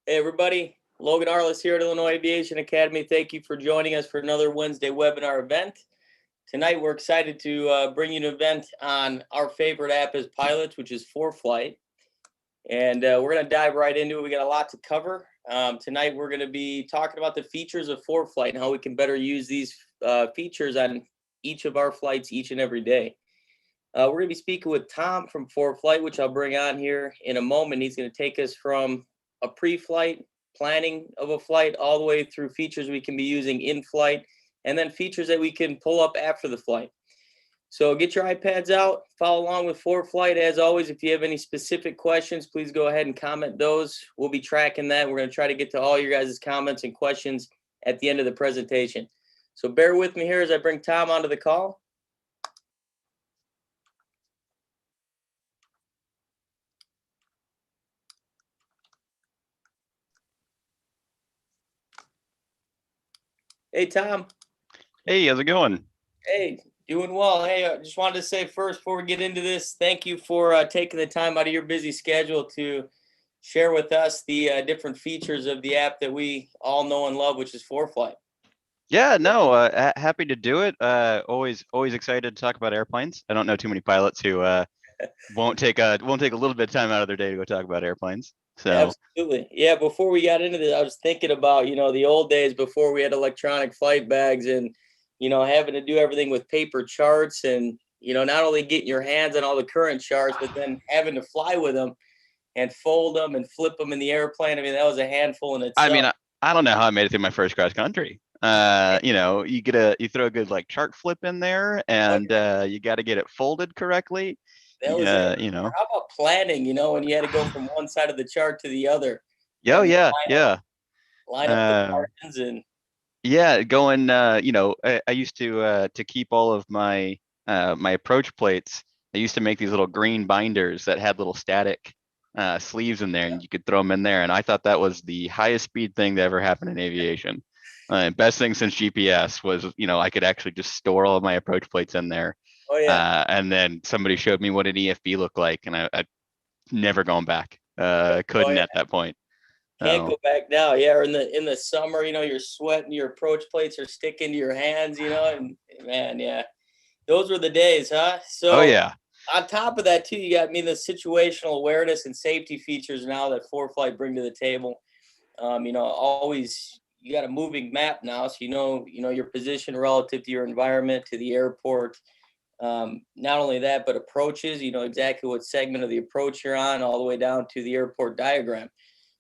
Hey everybody, Logan Arliss here at Illinois Aviation Academy. Thank you for joining us for another Wednesday webinar event. Tonight we're excited to bring you an event on our favorite app as pilots, which is Foreflight. And we're going to dive right into it. We got a lot to cover. Tonight we're going to be talking about the features of Foreflight and how we can better use these features on each of our flights each and every day. We're going to be speaking with Tom from Foreflight, which I'll bring on here in a moment. He's going to take us from a pre-flight planning of a flight all the way through features we can be using in flight, and then features that we can pull up after the flight. So get your iPads out, follow along with Foreflight. As always, if you have any specific questions, please go ahead and comment those. We'll be tracking that. We're going to try to get to all your guys' comments and questions at the end of the presentation. So bear with me here as I bring Tom onto the call. Hey, Tom. Hey, how's it going? Hey, doing well. Hey, I just wanted to say first, before we get into this, thank you for taking the time out of your busy schedule to share with us the different features of the app that we all know and love, which is Foreflight. Yeah, no, happy to do it. Always excited to talk about airplanes. I don't know too many pilots who won't take a little bit of time out of their day to go talk about airplanes. So Absolutely. Yeah, before we got into this, I was thinking about, the old days before we had electronic flight bags and, having to do everything with paper charts and, not only getting your hands on all the current charts, but then having to fly with them and fold them and flip them in the airplane. I mean, that was a handful in I itself. mean, I don't know how I made it through my first cross country. You throw a good like chart flip in there, and you got to get it folded correctly. That was it. Yeah, How about planning, when you had to go from one side of the chart to the other Oh and yeah, yeah. line up the Uh, margins and Yeah, going. I used to keep all of my my approach plates. I used to make these little green binders that had little static sleeves in there, and you could throw them in there. And I thought that was the highest speed thing that ever happened in aviation. Best thing since GPS was, I could actually just store all of my approach plates in there. oh yeah. And then somebody showed me what an EFB looked like, and I never gone back. Oh Couldn't yeah. at that point. Can't So, go back now. Yeah, or in the summer, you're sweating, your approach plates are sticking to your hands, and man, yeah. Those were the days, huh? oh So yeah. on top of that too, you got the situational awareness and safety features now that Foreflight bring to the table. Always you got a moving map now, so your position relative to your environment, to the airport. Not only that, but approaches. You know exactly what segment of the approach you're on, all the way down to the airport diagram.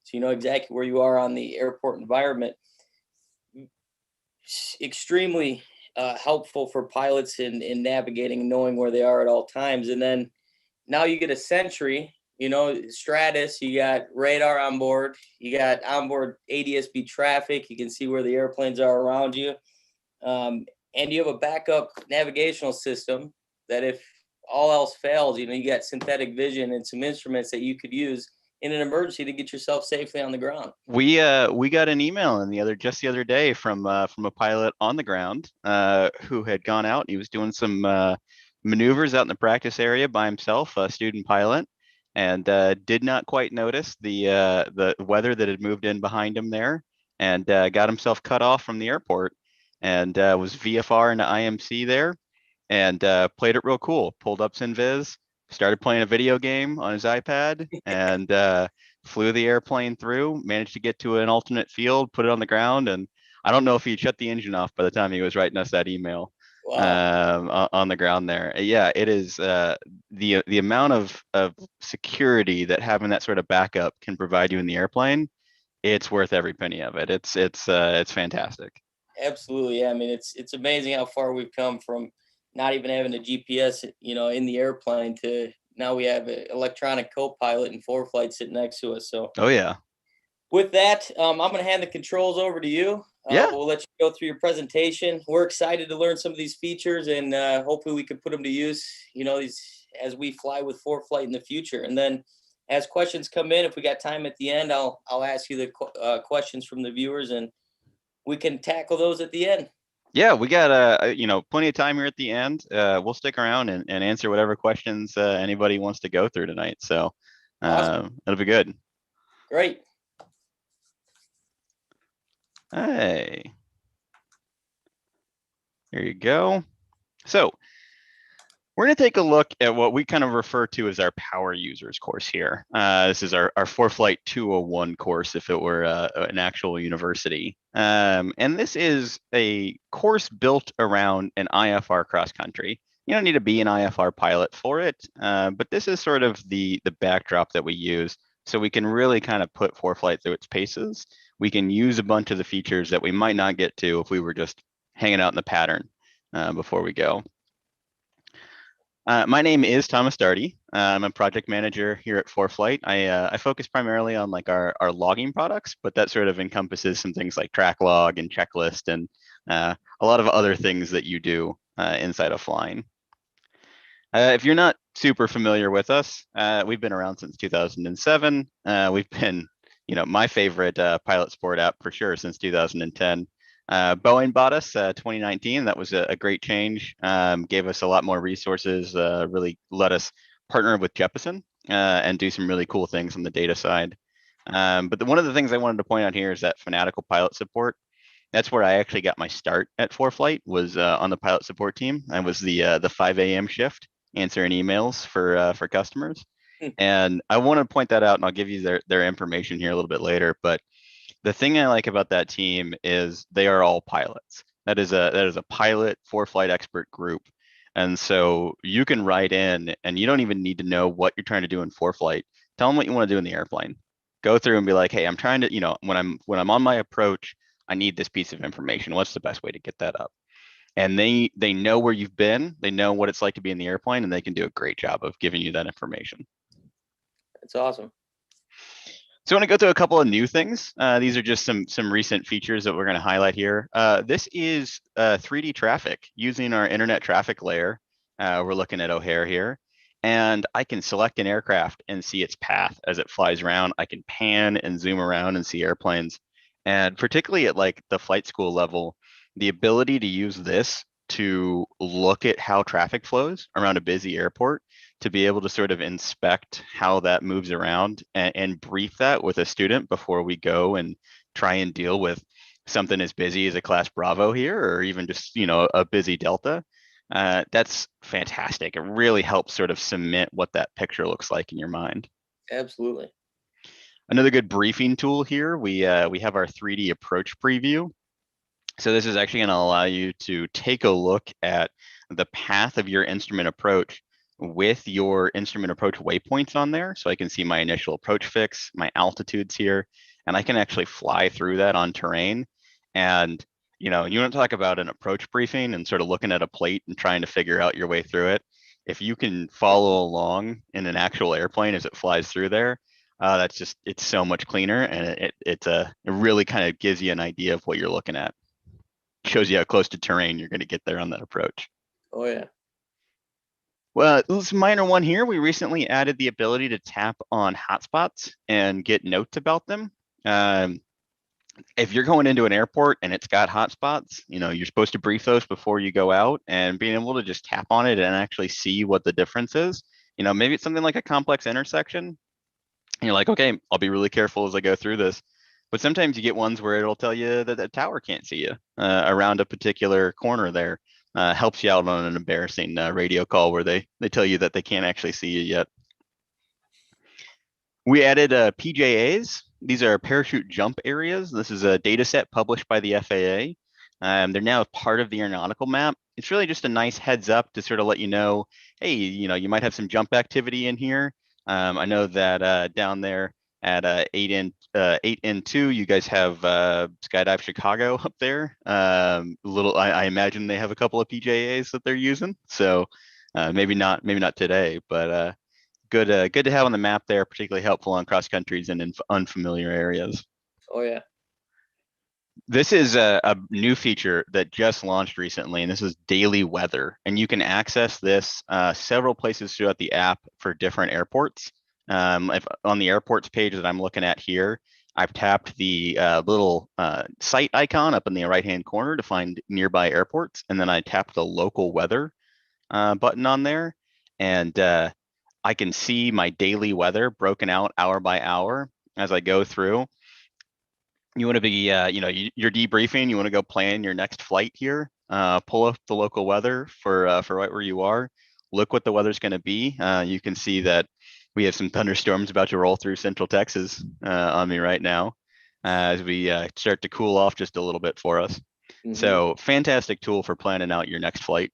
So you know exactly where you are on the airport environment. Extremely helpful for pilots in navigating and knowing where they are at all times. And then now you get a Sentry, Stratus, you got radar on board, you got onboard ADS-B traffic, you can see where the airplanes are around you. And you have a backup navigational system that if all else fails, you got synthetic vision and some instruments that you could use in an emergency to get yourself safely on the ground. We got an email just the other day from a pilot on the ground who had gone out. He was doing some maneuvers out in the practice area by himself, a student pilot, and did not quite notice the weather that had moved in behind him there, and got himself cut off from the airport, and was VFR into IMC there, and played it real cool. Pulled up Synviz, started playing a video game on his iPad, and flew the airplane through, managed to get to an alternate field, put it on the ground, and I don't know if he shut the engine off by the time he was writing us that email. Wow. On the ground there. Yeah, it is the amount of security that having that sort of backup can provide you in the airplane. It's worth every penny of it. It's fantastic. Absolutely. Yeah. I mean, it's amazing how far we've come from not even having a GPS, in the airplane to now we have an electronic co-pilot and Foreflight sitting next to us. So Oh yeah. with that, I'm going to hand the controls over to you. Yeah. We'll let you go through your presentation. We're excited to learn some of these features, and hopefully we can put them to use, these as we fly with Foreflight in the future. And then as questions come in, if we got time at the end, I'll ask you the questions from the viewers, and we can tackle those at the end. Yeah, we got plenty of time here at the end. We'll stick around and answer whatever questions anybody wants to go through tonight. So Awesome. it'll be good. Great. Hey, there you go. So we're going to take a look at what we kind of refer to as our power users course here. This is our Foreflight 201 course if it were an actual university. And this is a course built around an IFR cross country. You don't need to be an IFR pilot for it, but this is sort of the backdrop that we use. So we can really kind of put Foreflight through its paces. We can use a bunch of the features that we might not get to if we were just hanging out in the pattern before we go. My name is Thomas Darty. I'm a project manager here at Foreflight. I focus primarily on like our logging products, but that sort of encompasses some things like track log and checklist and a lot of other things that you do inside of flying. If you're not super familiar with us, we've been around since 2007. We've been, my favorite pilot sport app for sure since 2010. Boeing bought us 2019. That was a great change. Gave us a lot more resources. Really let us partner with Jeppesen and do some really cool things on the data side. But one of the things I wanted to point out here is that fanatical pilot support. That's where I actually got my start at Foreflight. Was on the pilot support team. I was the 5 a.m. shift answering emails for customers. Hmm. And I want to point that out, and I'll give you their information here a little bit later. But the thing I like about that team is they are all pilots. That is a pilot Foreflight expert group. And so you can write in and you don't even need to know what you're trying to do in Foreflight. Tell them what you want to do in the airplane. Go through and be like, hey, I'm trying to, when I'm on my approach, I need this piece of information. What's the best way to get that up? And they know where you've been, they know what it's like to be in the airplane, and they can do a great job of giving you that information. That's awesome. So I want to go through a couple of new things. These are just some recent features that we're going to highlight here. This is 3D traffic using our internet traffic layer. We're looking at O'Hare here, and I can select an aircraft and see its path as it flies around. I can pan and zoom around and see airplanes. And particularly at like the flight school level, the ability to use this to look at how traffic flows around a busy airport, to be able to sort of inspect how that moves around and brief that with a student before we go and try and deal with something as busy as a class Bravo here, or even just, a busy Delta. That's fantastic. It really helps sort of cement what that picture looks like in your mind. Absolutely. Another good briefing tool here, we have our 3D approach preview. So this is actually going to allow you to take a look at the path of your instrument approach with your instrument approach waypoints on there. So I can see my initial approach fix, my altitudes here, and I can actually fly through that on terrain. And, you want to talk about an approach briefing and sort of looking at a plate and trying to figure out your way through it. If you can follow along in an actual airplane as it flies through there, it's so much cleaner, and it really kind of gives you an idea of what you're looking at. Shows you how close to terrain you're going to get there on that approach. Oh yeah. Well, this minor one here, we recently added the ability to tap on hotspots and get notes about them. If you're going into an airport and it's got hotspots, you're supposed to brief those before you go out, and being able to just tap on it and actually see what the difference is. Maybe it's something like a complex intersection, and you're like, okay, I'll be really careful as I go through this. But sometimes you get ones where it'll tell you that the tower can't see you around a particular corner there. Helps you out on an embarrassing radio call where they tell you that they can't actually see you yet. We added PJAs. These are parachute jump areas. This is a data set published by the FAA. They're now part of the aeronautical map. It's really just a nice heads up to sort of let you know, hey, you might have some jump activity in here. I know that down there at 8N2, you guys have Skydive Chicago up there. I imagine they have a couple of PJAs that they're using. So maybe not today, but good to have on the map there, particularly helpful on cross countries and in unfamiliar areas. Oh yeah. This is a new feature that just launched recently, and this is daily weather. And you can access this several places throughout the app for different airports. If on the airports page that I'm looking at here, I've tapped the little site icon up in the right-hand corner to find nearby airports, and then I tapped the local weather button on there, and I can see my daily weather broken out hour by hour as I go through. you want to be, you're debriefing. You want to go plan your next flight here. Pull up the local weather for right where you are. Look what the weather's going to be. You can see that we have some thunderstorms about to roll through Central Texas on me right now as we start to cool off just a little bit for us. Mhm. So fantastic tool for planning out your next flight.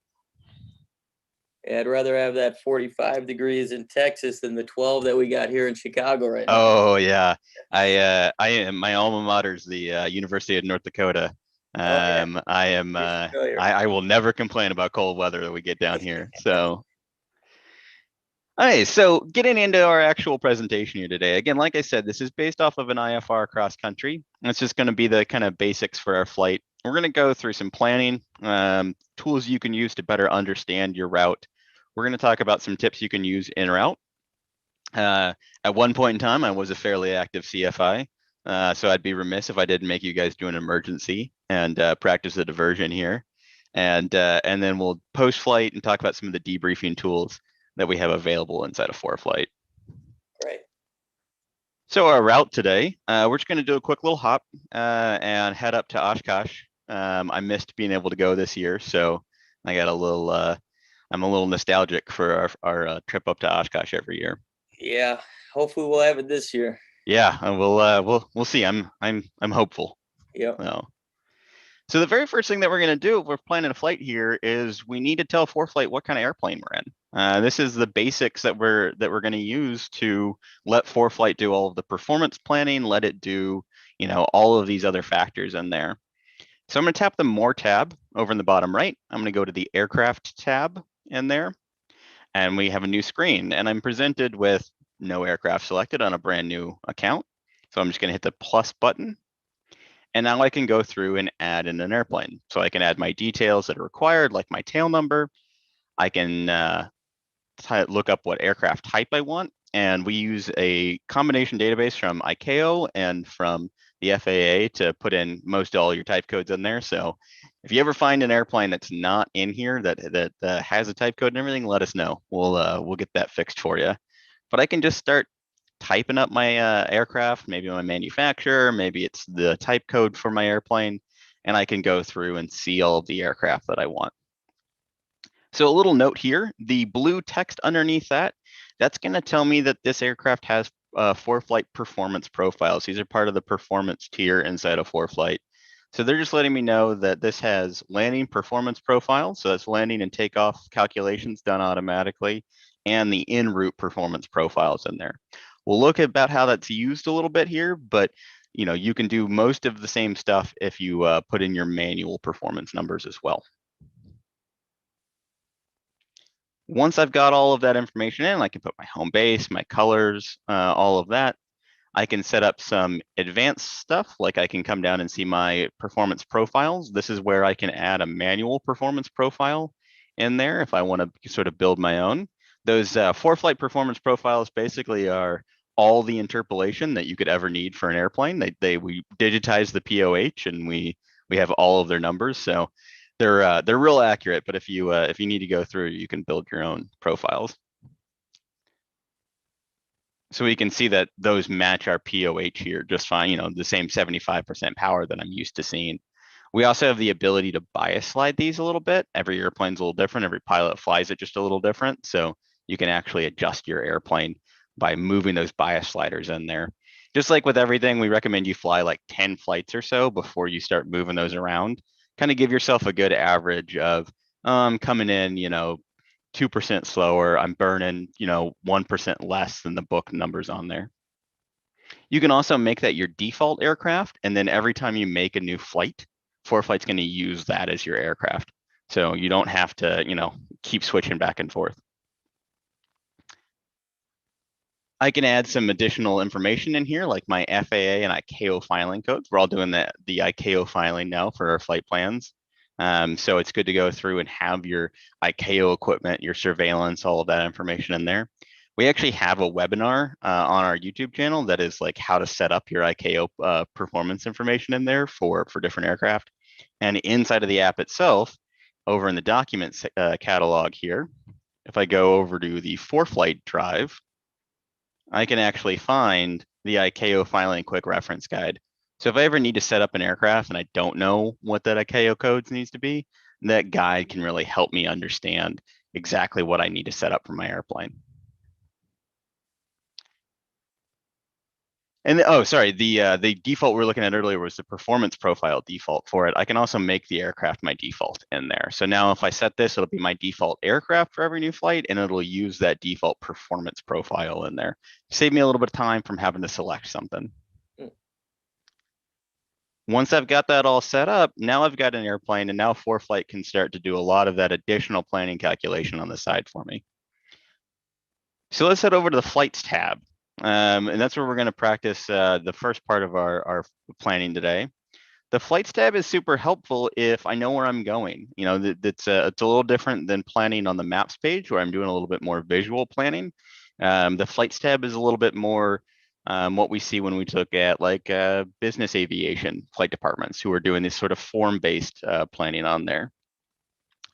Yeah, I'd rather have that 45 degrees in Texas than the 12 that we got here in Chicago right now. Oh yeah, I am my alma mater is the University of North Dakota. Oh yeah, I am pretty familiar. I will never complain about cold weather that we get down here. So, all right, so getting into our actual presentation here today. Again, like I said, this is based off of an IFR cross country. It's just going to be the kind of basics for our flight. We're going to go through some planning, tools you can use to better understand your route. We're going to talk about some tips you can use en route. At one point in time, I was a fairly active CFI, so I'd be remiss if I didn't make you guys do an emergency and practice the diversion here, and then we'll post flight and talk about some of the debriefing tools that we have available inside of Foreflight. Right. So our route today, we're just going to do a quick little hop and head up to Oshkosh. I missed being able to go this year, so I got a little. I'm a little nostalgic for our trip up to Oshkosh every year. Yeah, hopefully we'll have it this year. Yeah, we'll see. I'm hopeful. Yep. So the very first thing that we're going to do if we're planning a flight here is we need to tell Foreflight what kind of airplane we're in. This is the basics that we're going to use to let Foreflight do all of the performance planning, let it do, all of these other factors in there. So I'm going to tap the More tab over in the bottom right. I'm going to go to the Aircraft tab in there, and we have a new screen, and I'm presented with no aircraft selected on a brand new account. So I'm just going to hit the plus button. And now I can go through and add in an airplane. So I can add my details that are required, like my tail number. I can look up what aircraft type I want. And we use a combination database from ICAO and from the FAA to put in most all your type codes in there. So if you ever find an airplane that's not in here that has a type code and everything, let us know. We'll get that fixed for you. But I can just start typing up my aircraft, maybe my manufacturer, maybe it's the type code for my airplane, and I can go through and see all of the aircraft that I want. So a little note here, the blue text underneath that's going to tell me that this aircraft has Foreflight performance profiles. These are part of the performance tier inside of Foreflight. So they're just letting me know that this has landing performance profiles. So that's landing and takeoff calculations done automatically, and the en route performance profiles in there. We'll look at about how that's used a little bit here, but you can do most of the same stuff if you put in your manual performance numbers as well. Once I've got all of that information in, I can put my home base, my colors, all of that. I can set up some advanced stuff, like I can come down and see my performance profiles. This is where I can add a manual performance profile in there if I want to sort of build my own. Those Foreflight performance profiles basically are all the interpolation that you could ever need for an airplane. We digitize the POH and we have all of their numbers. So they're real accurate, but if you need to go through, you can build your own profiles. So we can see that those match our POH here just fine, the same 75% power that I'm used to seeing. We also have the ability to bias slide these a little bit. Every airplane's a little different. Every pilot flies it just a little different. So you can actually adjust your airplane by moving those bias sliders in there. Just like with everything, we recommend you fly like 10 flights or so before you start moving those around. Kind of give yourself a good average of coming in, 2% slower. I'm burning, 1% less than the book numbers on there. You can also make that your default aircraft, and then every time you make a new flight, Foreflight's going to use that as your aircraft. So you don't have to, keep switching back and forth. I can add some additional information in here, like my FAA and ICAO filing codes. We're all doing the ICAO filing now for our flight plans. So it's good to go through and have your ICAO equipment, your surveillance, all of that information in there. We actually have a webinar on our YouTube channel that is like how to set up your ICAO performance information in there for different aircraft. And inside of the app itself, over in the documents catalog here, if I go over to the Foreflight drive, I can actually find the ICAO filing quick reference guide. So if I ever need to set up an aircraft and I don't know what that ICAO codes needs to be, that guide can really help me understand exactly what I need to set up for my airplane. And sorry, the default we were looking at earlier was the performance profile default for it. I can also make the aircraft my default in there. So now if I set this, it'll be my default aircraft for every new flight, and it'll use that default performance profile in there. Save me a little bit of time from having to select something. Once I've got that all set up, now I've got an airplane, and now Foreflight can start to do a lot of that additional planning calculation on the side for me. So let's head over to the flights tab. And that's where we're going to practice the first part of our planning today. The flights tab is super helpful if I know where I'm going. You know, it's a little different than planning on the maps page where I'm doing a little bit more visual planning. The flights tab is a little bit more what we see when we look at like business aviation flight departments who are doing this sort of form-based planning on there.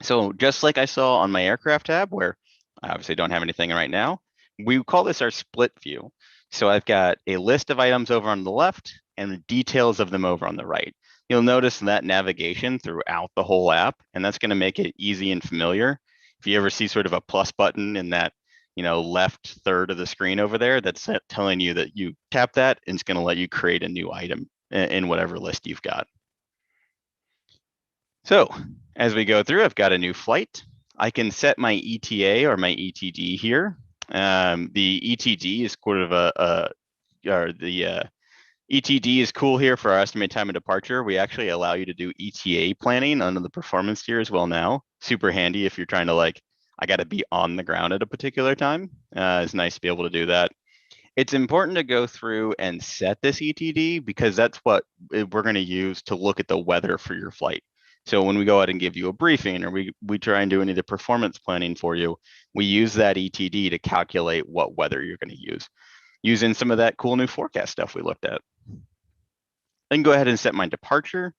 So just like I saw on my aircraft tab, where I obviously don't have anything right now, we call this our split view. So I've got a list of items over on the left and the details of them over on the right. You'll notice that navigation throughout the whole app, and that's going to make it easy and familiar. If you ever see sort of a plus button in that, you know, left third of the screen over there, that's telling you that you tap that and it's going to let you create a new item in whatever list you've got. So as we go through, I've got a new flight. I can set my ETA or my ETD here. The ETD is sort of ETD is cool here for our estimated time of departure. We actually allow you to do ETA planning under the performance tier as well now. Super handy if you're trying to like, I got to be on the ground at a particular time. It's nice to be able to do that. It's important to go through and set this ETD because that's what we're going to use to look at the weather for your flight. So when we go out and give you a briefing or we try and do any of the performance planning for you, we use that ETD to calculate what weather you're going to use using some of that cool new forecast stuff we looked at. I can go ahead and set my departure.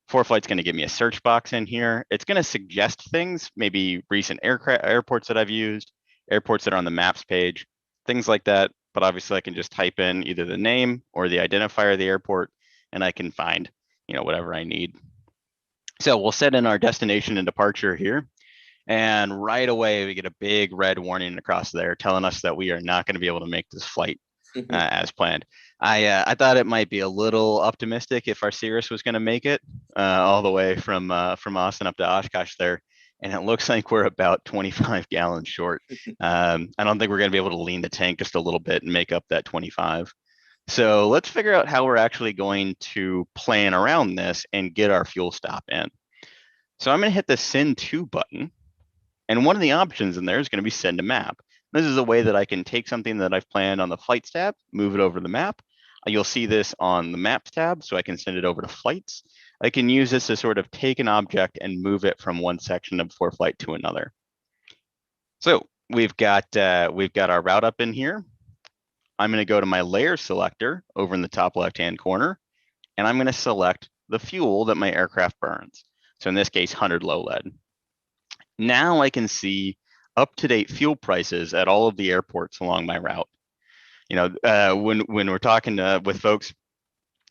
Foreflight's going to give me a search box in here. It's going to suggest things, maybe recent airports that I've used, airports that are on the maps page, things like that. But obviously I can just type in either the name or the identifier of the airport and I can find, you know, whatever I need. So we'll set in our destination and departure here. And right away, we get a big red warning across there telling us that we are not going to be able to make this flight as planned. I thought it might be a little optimistic if our Cirrus was going to make it all the way from Austin up to Oshkosh there. And it looks like we're about 25 gallons short. I don't think we're going to be able to lean the tank just a little bit and make up that 25. So let's figure out how we're actually going to plan around this and get our fuel stop in. So I'm going to hit the send to button. And one of the options in there is going to be send a map. This is a way that I can take something that I've planned on the flights tab, move it over to the map. You'll see this on the maps tab, so I can send it over to flights. I can use this to sort of take an object and move it from one section of Foreflight to another. So we've got our route up in here. I'm going to go to my layer selector over in the top left-hand corner, and I'm going to select the fuel that my aircraft burns. So in this case, 100 low lead. Now I can see up-to-date fuel prices at all of the airports along my route. You know, when we're talking with folks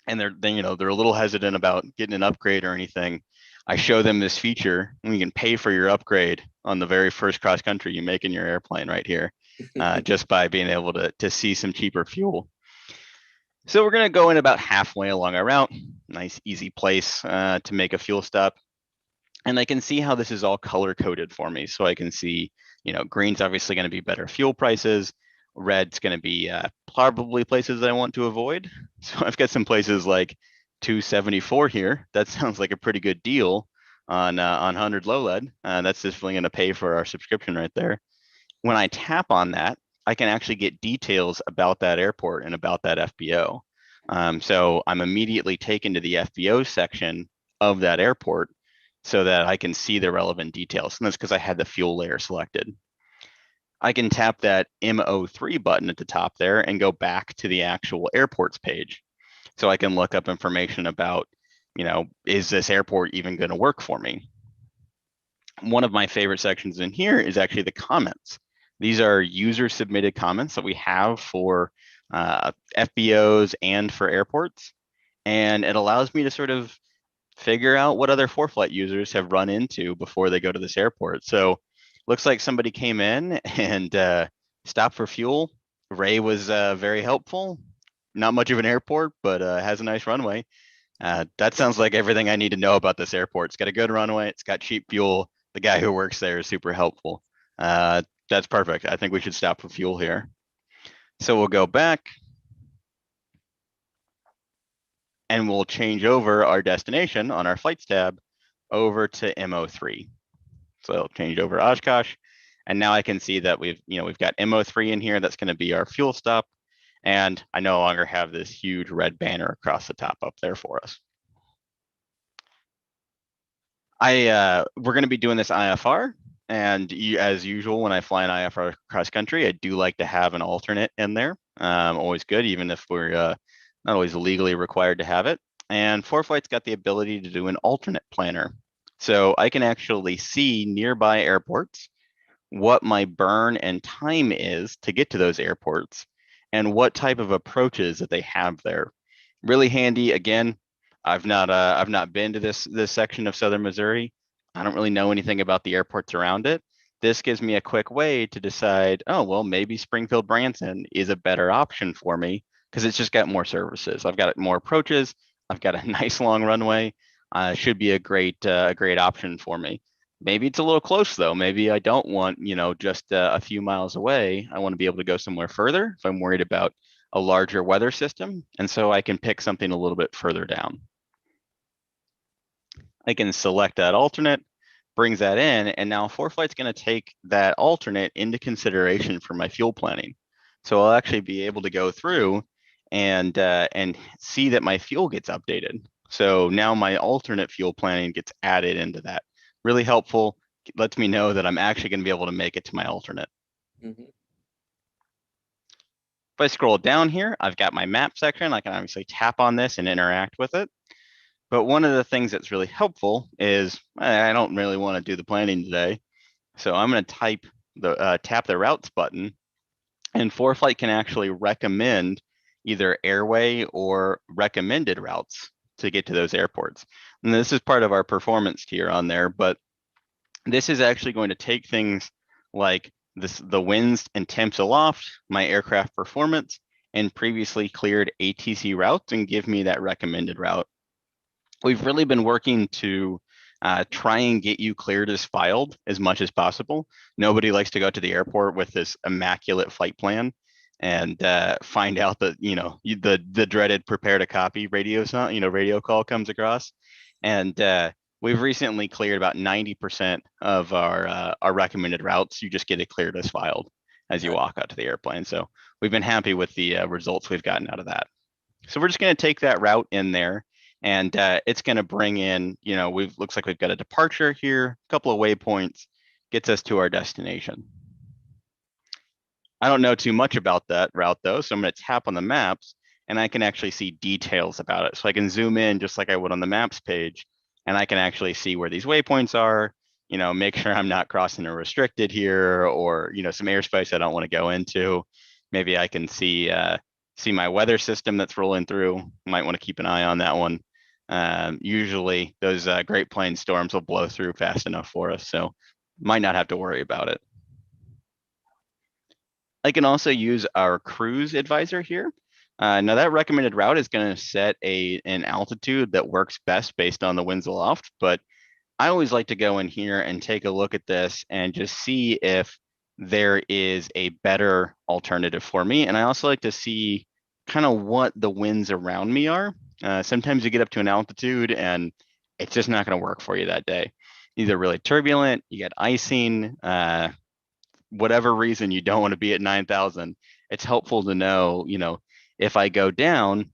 and they're a little hesitant about getting an upgrade or anything, I show them this feature and you can pay for your upgrade on the very first cross country you make in your airplane right here, just by being able to see some cheaper fuel. So we're going to go in about halfway along our route. Nice, easy place to make a fuel stop. And I can see how this is all color coded for me. So I can see, you know, green's obviously going to be better fuel prices. Red's going to be probably places that I want to avoid. So I've got some places like 274 here. That sounds like a pretty good deal on 100 low lead. That's just really going to pay for our subscription right there. When I tap on that, I can actually get details about that airport and about that FBO. So I'm immediately taken to the FBO section of that airport so that I can see the relevant details. And that's because I had the fuel layer selected. I can tap that M03 button at the top there and go back to the actual airports page. So I can look up information about, you know, is this airport even going to work for me? One of my favorite sections in here is actually the comments. These are user submitted comments that we have for FBOs and for airports. and it allows me to sort of figure out what other Foreflight users have run into before they go to this airport. So looks like somebody came in and stopped for fuel. Ray was very helpful. Not much of an airport, but has a nice runway. That sounds like everything I need to know about this airport. It's got a good runway. It's got cheap fuel. The guy who works there is super helpful. That's perfect. I think we should stop for fuel here. So we'll go back and we'll change over our destination on our flights tab over to MO3. So it'll change over Oshkosh. And now I can see that we've got MO3 in here. That's going to be our fuel stop. And I no longer have this huge red banner across the top up there for us. We're going to be doing this IFR, and as usual, when I fly an IFR cross country, I do like to have an alternate in there. Always good, even if we're not always legally required to have it. And Foreflight's got the ability to do an alternate planner, so I can actually see nearby airports, what my burn and time is to get to those airports, and what type of approaches that they have there. Really handy. Again, I've not been to this section of southern Missouri. I don't really know anything about the airports around it. This gives me a quick way to decide, oh, well, maybe Springfield Branson is a better option for me because it's just got more services. I've got more approaches. I've got a nice long runway. Should be a great option for me. Maybe it's a little close though. Maybe I don't want, just a few miles away. I want to be able to go somewhere further if I'm worried about a larger weather system. And so I can pick something a little bit further down. I can select that alternate, brings that in, and now Foreflight's going to take that alternate into consideration for my fuel planning. So I'll actually be able to go through and see that my fuel gets updated. So now my alternate fuel planning gets added into that. Really helpful. It lets me know that I'm actually going to be able to make it to my alternate. Mm-hmm. If I scroll down here, I've got my map section. I can obviously tap on this and interact with it. But one of the things that's really helpful is I don't really want to do the planning today. So I'm going to tap the routes button, and Foreflight can actually recommend either airway or recommended routes to get to those airports. And this is part of our performance tier on there, but this is actually going to take things like the winds and temps aloft, my aircraft performance, and previously cleared ATC routes and give me that recommended route. We've really been working to try and get you cleared as filed as much as possible. Nobody likes to go to the airport with this immaculate flight plan and find out that the dreaded prepare to copy radio sound, radio call comes across. And we've recently cleared about 90% of our recommended routes. You just get it cleared as filed as you walk out to the airplane. So we've been happy with the results we've gotten out of that. So we're just going to take that route in there, and it's going to bring in, looks like we've got a departure here, a couple of waypoints, gets us to our destination. I don't know too much about that route though, so I'm going to tap on the maps and I can actually see details about it. So I can zoom in just like I would on the maps page, and I can actually see where these waypoints are, make sure I'm not crossing a restricted here or, some airspace I don't want to go into. Maybe I can see my weather system that's rolling through. Might want to keep an eye on that one. Usually those Great Plains storms will blow through fast enough for us, so might not have to worry about it. I can also use our cruise advisor here. Now that recommended route is going to set an altitude that works best based on the winds aloft, but I always like to go in here and take a look at this and just see if there is a better alternative for me. And I also like to see kind of what the winds around me are. Sometimes you get up to an altitude and it's just not going to work for you that day. Either really turbulent, you get icing, whatever reason you don't want to be at 9,000. It's helpful to know, if I go down,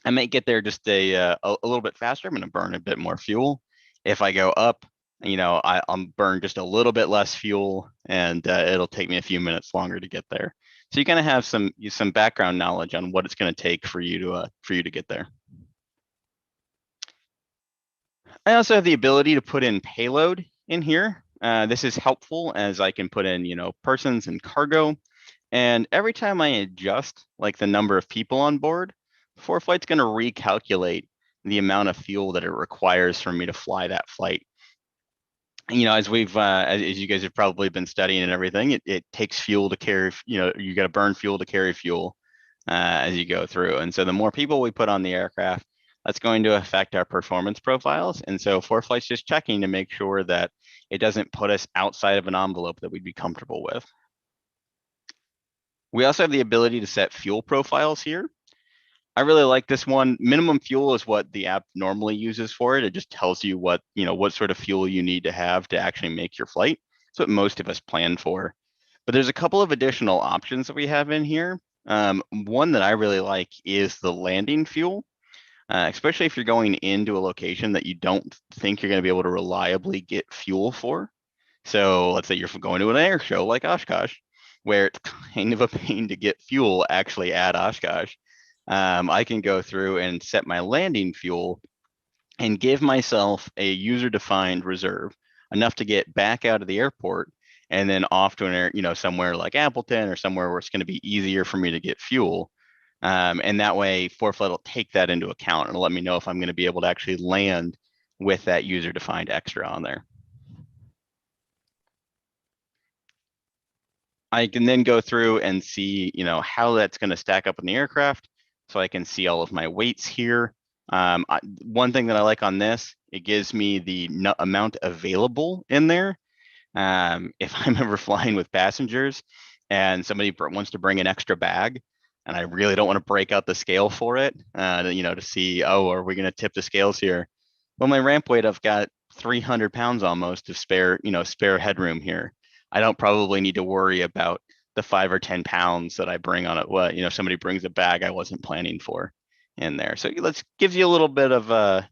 I might get there just a little bit faster. I'm going to burn a bit more fuel. If I go up, I'm burn just a little bit less fuel, and it'll take me a few minutes longer to get there. So you kind of have some background knowledge on what it's going to take for you to get there. I also have the ability to put in payload in here. This is helpful as I can put in, persons and cargo. And every time I adjust like the number of people on board, ForeFlight's going to recalculate the amount of fuel that it requires for me to fly that flight. As as you guys have probably been studying and everything, it takes fuel to carry, you got to burn fuel to carry fuel as you go through. And so the more people we put on the aircraft, that's going to affect our performance profiles. And so ForeFlight's just checking to make sure that it doesn't put us outside of an envelope that we'd be comfortable with. We also have the ability to set fuel profiles here. I really like this one. Minimum fuel is what the app normally uses for it. It just tells you what sort of fuel you need to have to actually make your flight. That's what most of us plan for. But there's a couple of additional options that we have in here. One that I really like is the landing fuel, especially if you're going into a location that you don't think you're going to be able to reliably get fuel for. So let's say you're going to an air show like Oshkosh, where it's kind of a pain to get fuel actually at Oshkosh. I can go through and set my landing fuel and give myself a user-defined reserve, enough to get back out of the airport and then off to an air, somewhere like Appleton or somewhere where it's going to be easier for me to get fuel. And that way, Foreflight will take that into account and let me know if I'm going to be able to actually land with that user-defined extra on there. I can then go through and see, how that's going to stack up in the aircraft. So I can see all of my weights here. One thing that I like on this, it gives me the amount available in there. If I'm ever flying with passengers and somebody wants to bring an extra bag, and I really don't want to break out the scale for it, to see, oh, are we going to tip the scales here? Well, my ramp weight, I've got 300 pounds almost of spare headroom here. I don't probably need to worry about the 5 or 10 pounds that I bring on it. What, somebody brings a bag I wasn't planning for in there. So let's gives you a little bit of a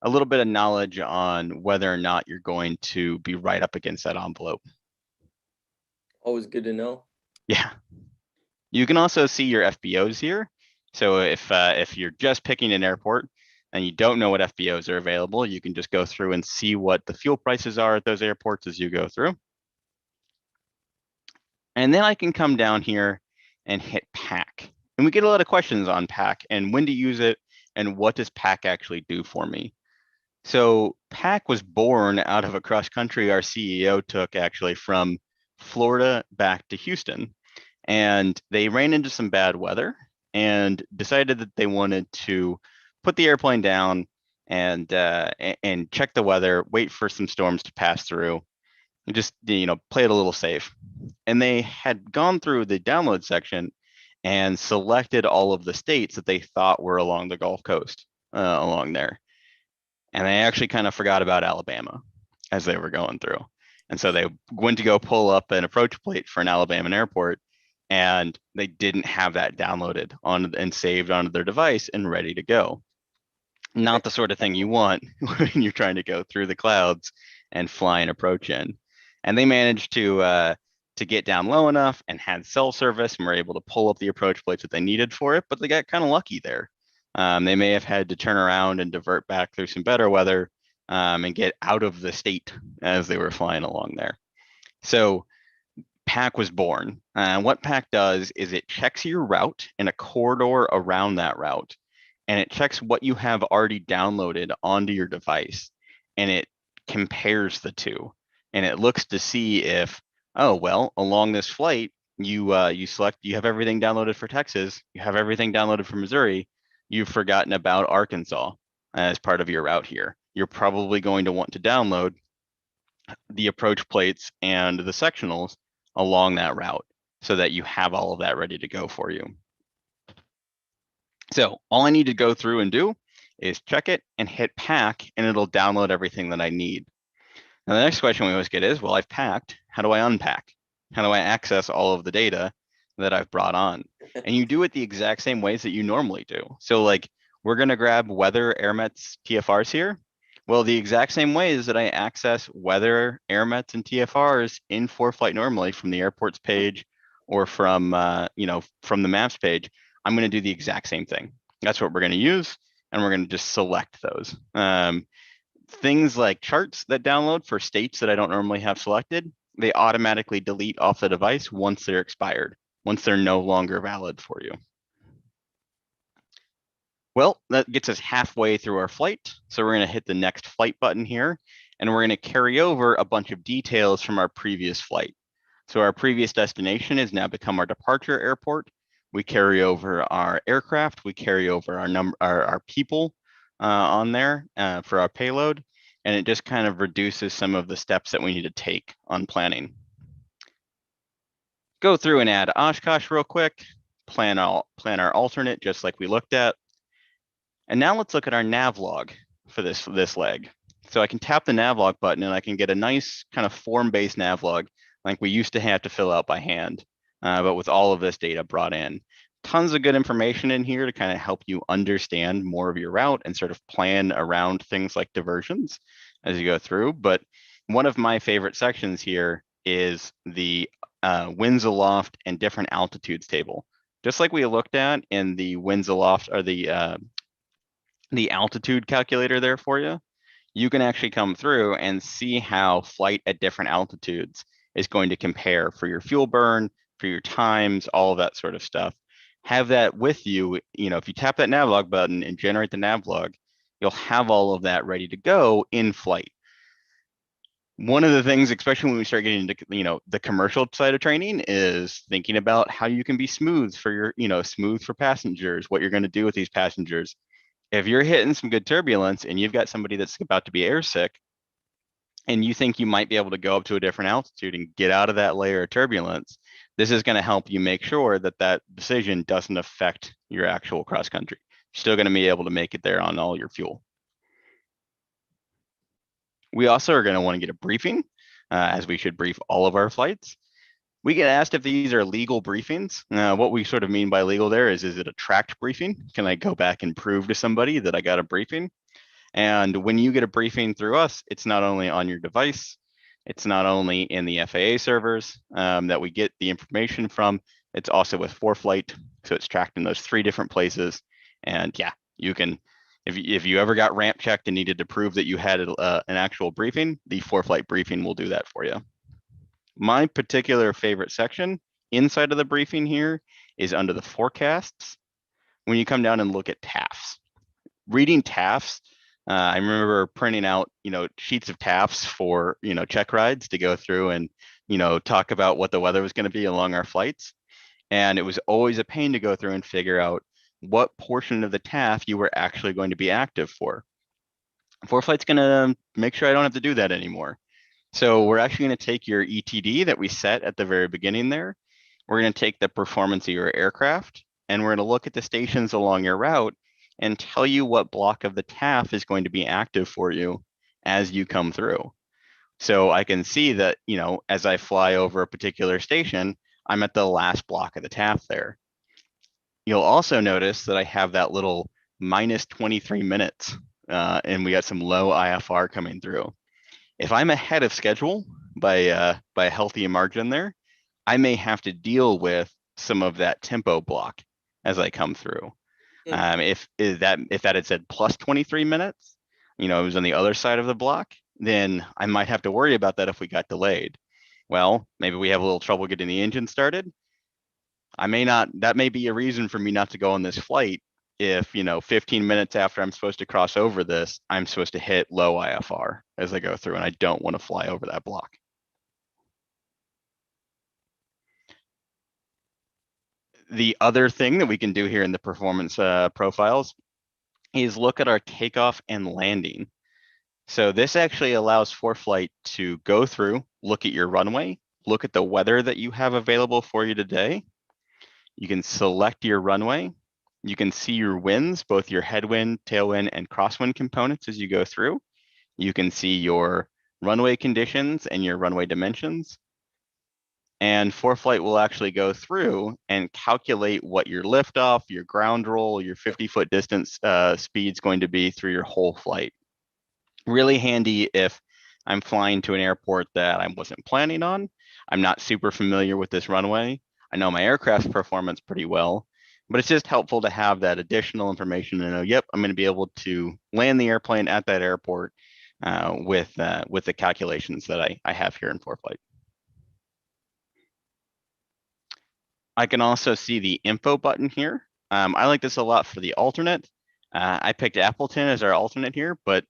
little bit of knowledge on whether or not you're going to be right up against that envelope. Always good to know. Yeah. You can also see your FBOs here. So if you're just picking an airport and you don't know what FBOs are available, you can just go through and see what the fuel prices are at those airports as you go through. And then I can come down here and hit pack. And we get a lot of questions on pack and when to use it and what does pack actually do for me. So pack was born out of a cross country our CEO took actually from Florida back to Houston. And they ran into some bad weather and decided that they wanted to put the airplane down and check the weather, wait for some storms to pass through, and just play it a little safe. And they had gone through the download section and selected all of the states that they thought were along the Gulf Coast along there. And they actually kind of forgot about Alabama as they were going through. And so they went to go pull up an approach plate for an Alabama airport, and they didn't have that downloaded on and saved onto their device and ready to go. Not the sort of thing you want when you're trying to go through the clouds and fly an approach in. And they managed to get down low enough and had cell service and were able to pull up the approach plates that they needed for it, but they got kind of lucky there. They may have had to turn around and divert back through some better weather and get out of the state as they were flying along there. So pack was born. What pack does is it checks your route and a corridor around that route, and it checks what you have already downloaded onto your device, and it compares the two, and it looks to see if, oh, well, along this flight, you have everything downloaded for Texas, you have everything downloaded for Missouri, you've forgotten about Arkansas as part of your route here. You're probably going to want to download the approach plates and the sectionals along that route so that you have all of that ready to go for you. So all I need to go through and do is check it and hit pack, and it'll download everything that I need. Now, the next question we always get is, well, I've packed, how do I unpack? How do I access all of the data that I've brought on? And you do it the exact same ways that you normally do. So like, we're gonna grab weather, airmets, TFRs here. Well, the exact same ways that I access weather, airmets, and TFRs in Foreflight normally from the airports page or from from the maps page, I'm going to do the exact same thing. That's what we're going to use, and we're going to just select those. Things like charts that download for states that I don't normally have selected, they automatically delete off the device once they're expired, once they're no longer valid for you. Well, that gets us halfway through our flight. So we're going to hit the next flight button here, and we're going to carry over a bunch of details from our previous flight. So our previous destination has now become our departure airport. We carry over our aircraft, we carry over our people on there for our payload, and it just kind of reduces some of the steps that we need to take on planning. Go through and add Oshkosh real quick, plan our alternate just like we looked at. And now let's look at our nav log for this leg. So I can tap the nav log button and I can get a nice kind of form-based nav log like we used to have to fill out by hand, but with all of this data brought in. Tons of good information in here to kind of help you understand more of your route and sort of plan around things like diversions as you go through. But one of my favorite sections here is the winds aloft and different altitudes table. Just like we looked at in the winds aloft or the altitude calculator there for you, you can actually come through and see how flight at different altitudes is going to compare for your fuel burn, for your times, all of that sort of stuff. Have that with you. If you tap that navlog button and generate the navlog, you'll have all of that ready to go in flight. One of the things, especially when we start getting into the commercial side of training, is thinking about how you can be smooth for smooth for passengers, what you're going to do with these passengers. If you're hitting some good turbulence and you've got somebody that's about to be airsick and you think you might be able to go up to a different altitude and get out of that layer of turbulence, this is going to help you make sure that that decision doesn't affect your actual cross country. You're still going to be able to make it there on all your fuel. We also are going to want to get a briefing, as we should brief all of our flights. We get asked if these are legal briefings. What we sort of mean by legal there is it a tracked briefing? Can I go back and prove to somebody that I got a briefing? And when you get a briefing through us, it's not only on your device, it's not only in the FAA servers that we get the information from, it's also with Foreflight. So it's tracked in those 3 different places. And yeah, you can, if you ever got ramp checked and needed to prove that you had an actual briefing, the Foreflight briefing will do that for you. My particular favorite section inside of the briefing here is under the forecasts. When you come down and look at TAFs, reading TAFs, I remember printing out, sheets of TAFs for, check rides to go through and, talk about what the weather was going to be along our flights. And it was always a pain to go through and figure out what portion of the TAF you were actually going to be active for. Foreflight's going to make sure I don't have to do that anymore. So we're actually going to take your ETD that we set at the very beginning there. We're going to take the performance of your aircraft, and we're going to look at the stations along your route and tell you what block of the TAF is going to be active for you as you come through. So I can see that, as I fly over a particular station, I'm at the last block of the TAF there. You'll also notice that I have that little minus 23 minutes, and we got some low IFR coming through. If I'm ahead of schedule by a healthy margin there, I may have to deal with some of that tempo block as I come through. If that had said plus 23 minutes, it was on the other side of the block, then I might have to worry about that if we got delayed. Well, maybe we have a little trouble getting the engine started. That may be a reason for me not to go on this flight if 15 minutes after I'm supposed to cross over this, I'm supposed to hit low IFR as I go through, and I don't want to fly over that block. The other thing that we can do here in the performance profiles is look at our takeoff and landing. So this actually allows Foreflight to go through, look at your runway, look at the weather that you have available for you today. You can select your runway. You can see your winds, both your headwind, tailwind, and crosswind components as you go through. You can see your runway conditions and your runway dimensions. And Foreflight will actually go through and calculate what your liftoff, your ground roll, your 50-foot distance speed is going to be through your whole flight. Really handy if I'm flying to an airport that I wasn't planning on. I'm not super familiar with this runway. I know my aircraft's performance pretty well, but it's just helpful to have that additional information to know, yep, I'm going to be able to land the airplane at that airport with the calculations that I have here in Foreflight. I can also see the info button here. I like this a lot for the alternate. I picked Appleton as our alternate here, but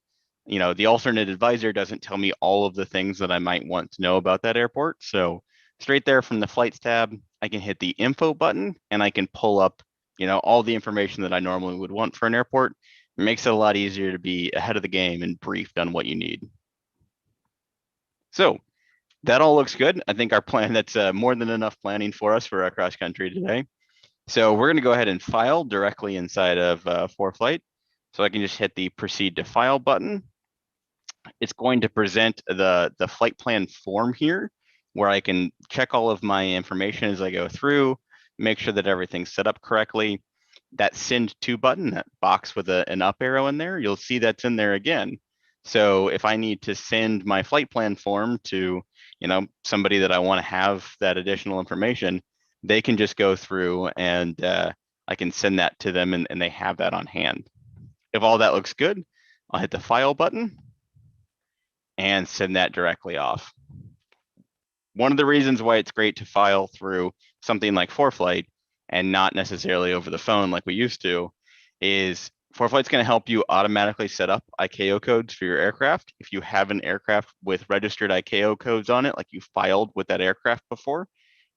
the alternate advisor doesn't tell me all of the things that I might want to know about that airport. So straight there from the flights tab, I can hit the info button and I can pull up, all the information that I normally would want for an airport. It makes it a lot easier to be ahead of the game and briefed on what you need. So that all looks good. I think our plan, that's more than enough planning for us for our cross country today. So we're going to go ahead and file directly inside of Foreflight. So I can just hit the proceed to file button. It's going to present the flight plan form here where I can check all of my information as I go through, make sure that everything's set up correctly. That send to button, that box with an up arrow in there, you'll see that's in there again. So if I need to send my flight plan form to, somebody that I want to have that additional information, they can just go through and I can send that to them and they have that on hand. If all that looks good, I'll hit the file button and send that directly off. One of the reasons why it's great to file through something like Foreflight and not necessarily over the phone like we used to is Foreflight's going to help you automatically set up ICAO codes for your aircraft. If you have an aircraft with registered ICAO codes on it, like you filed with that aircraft before,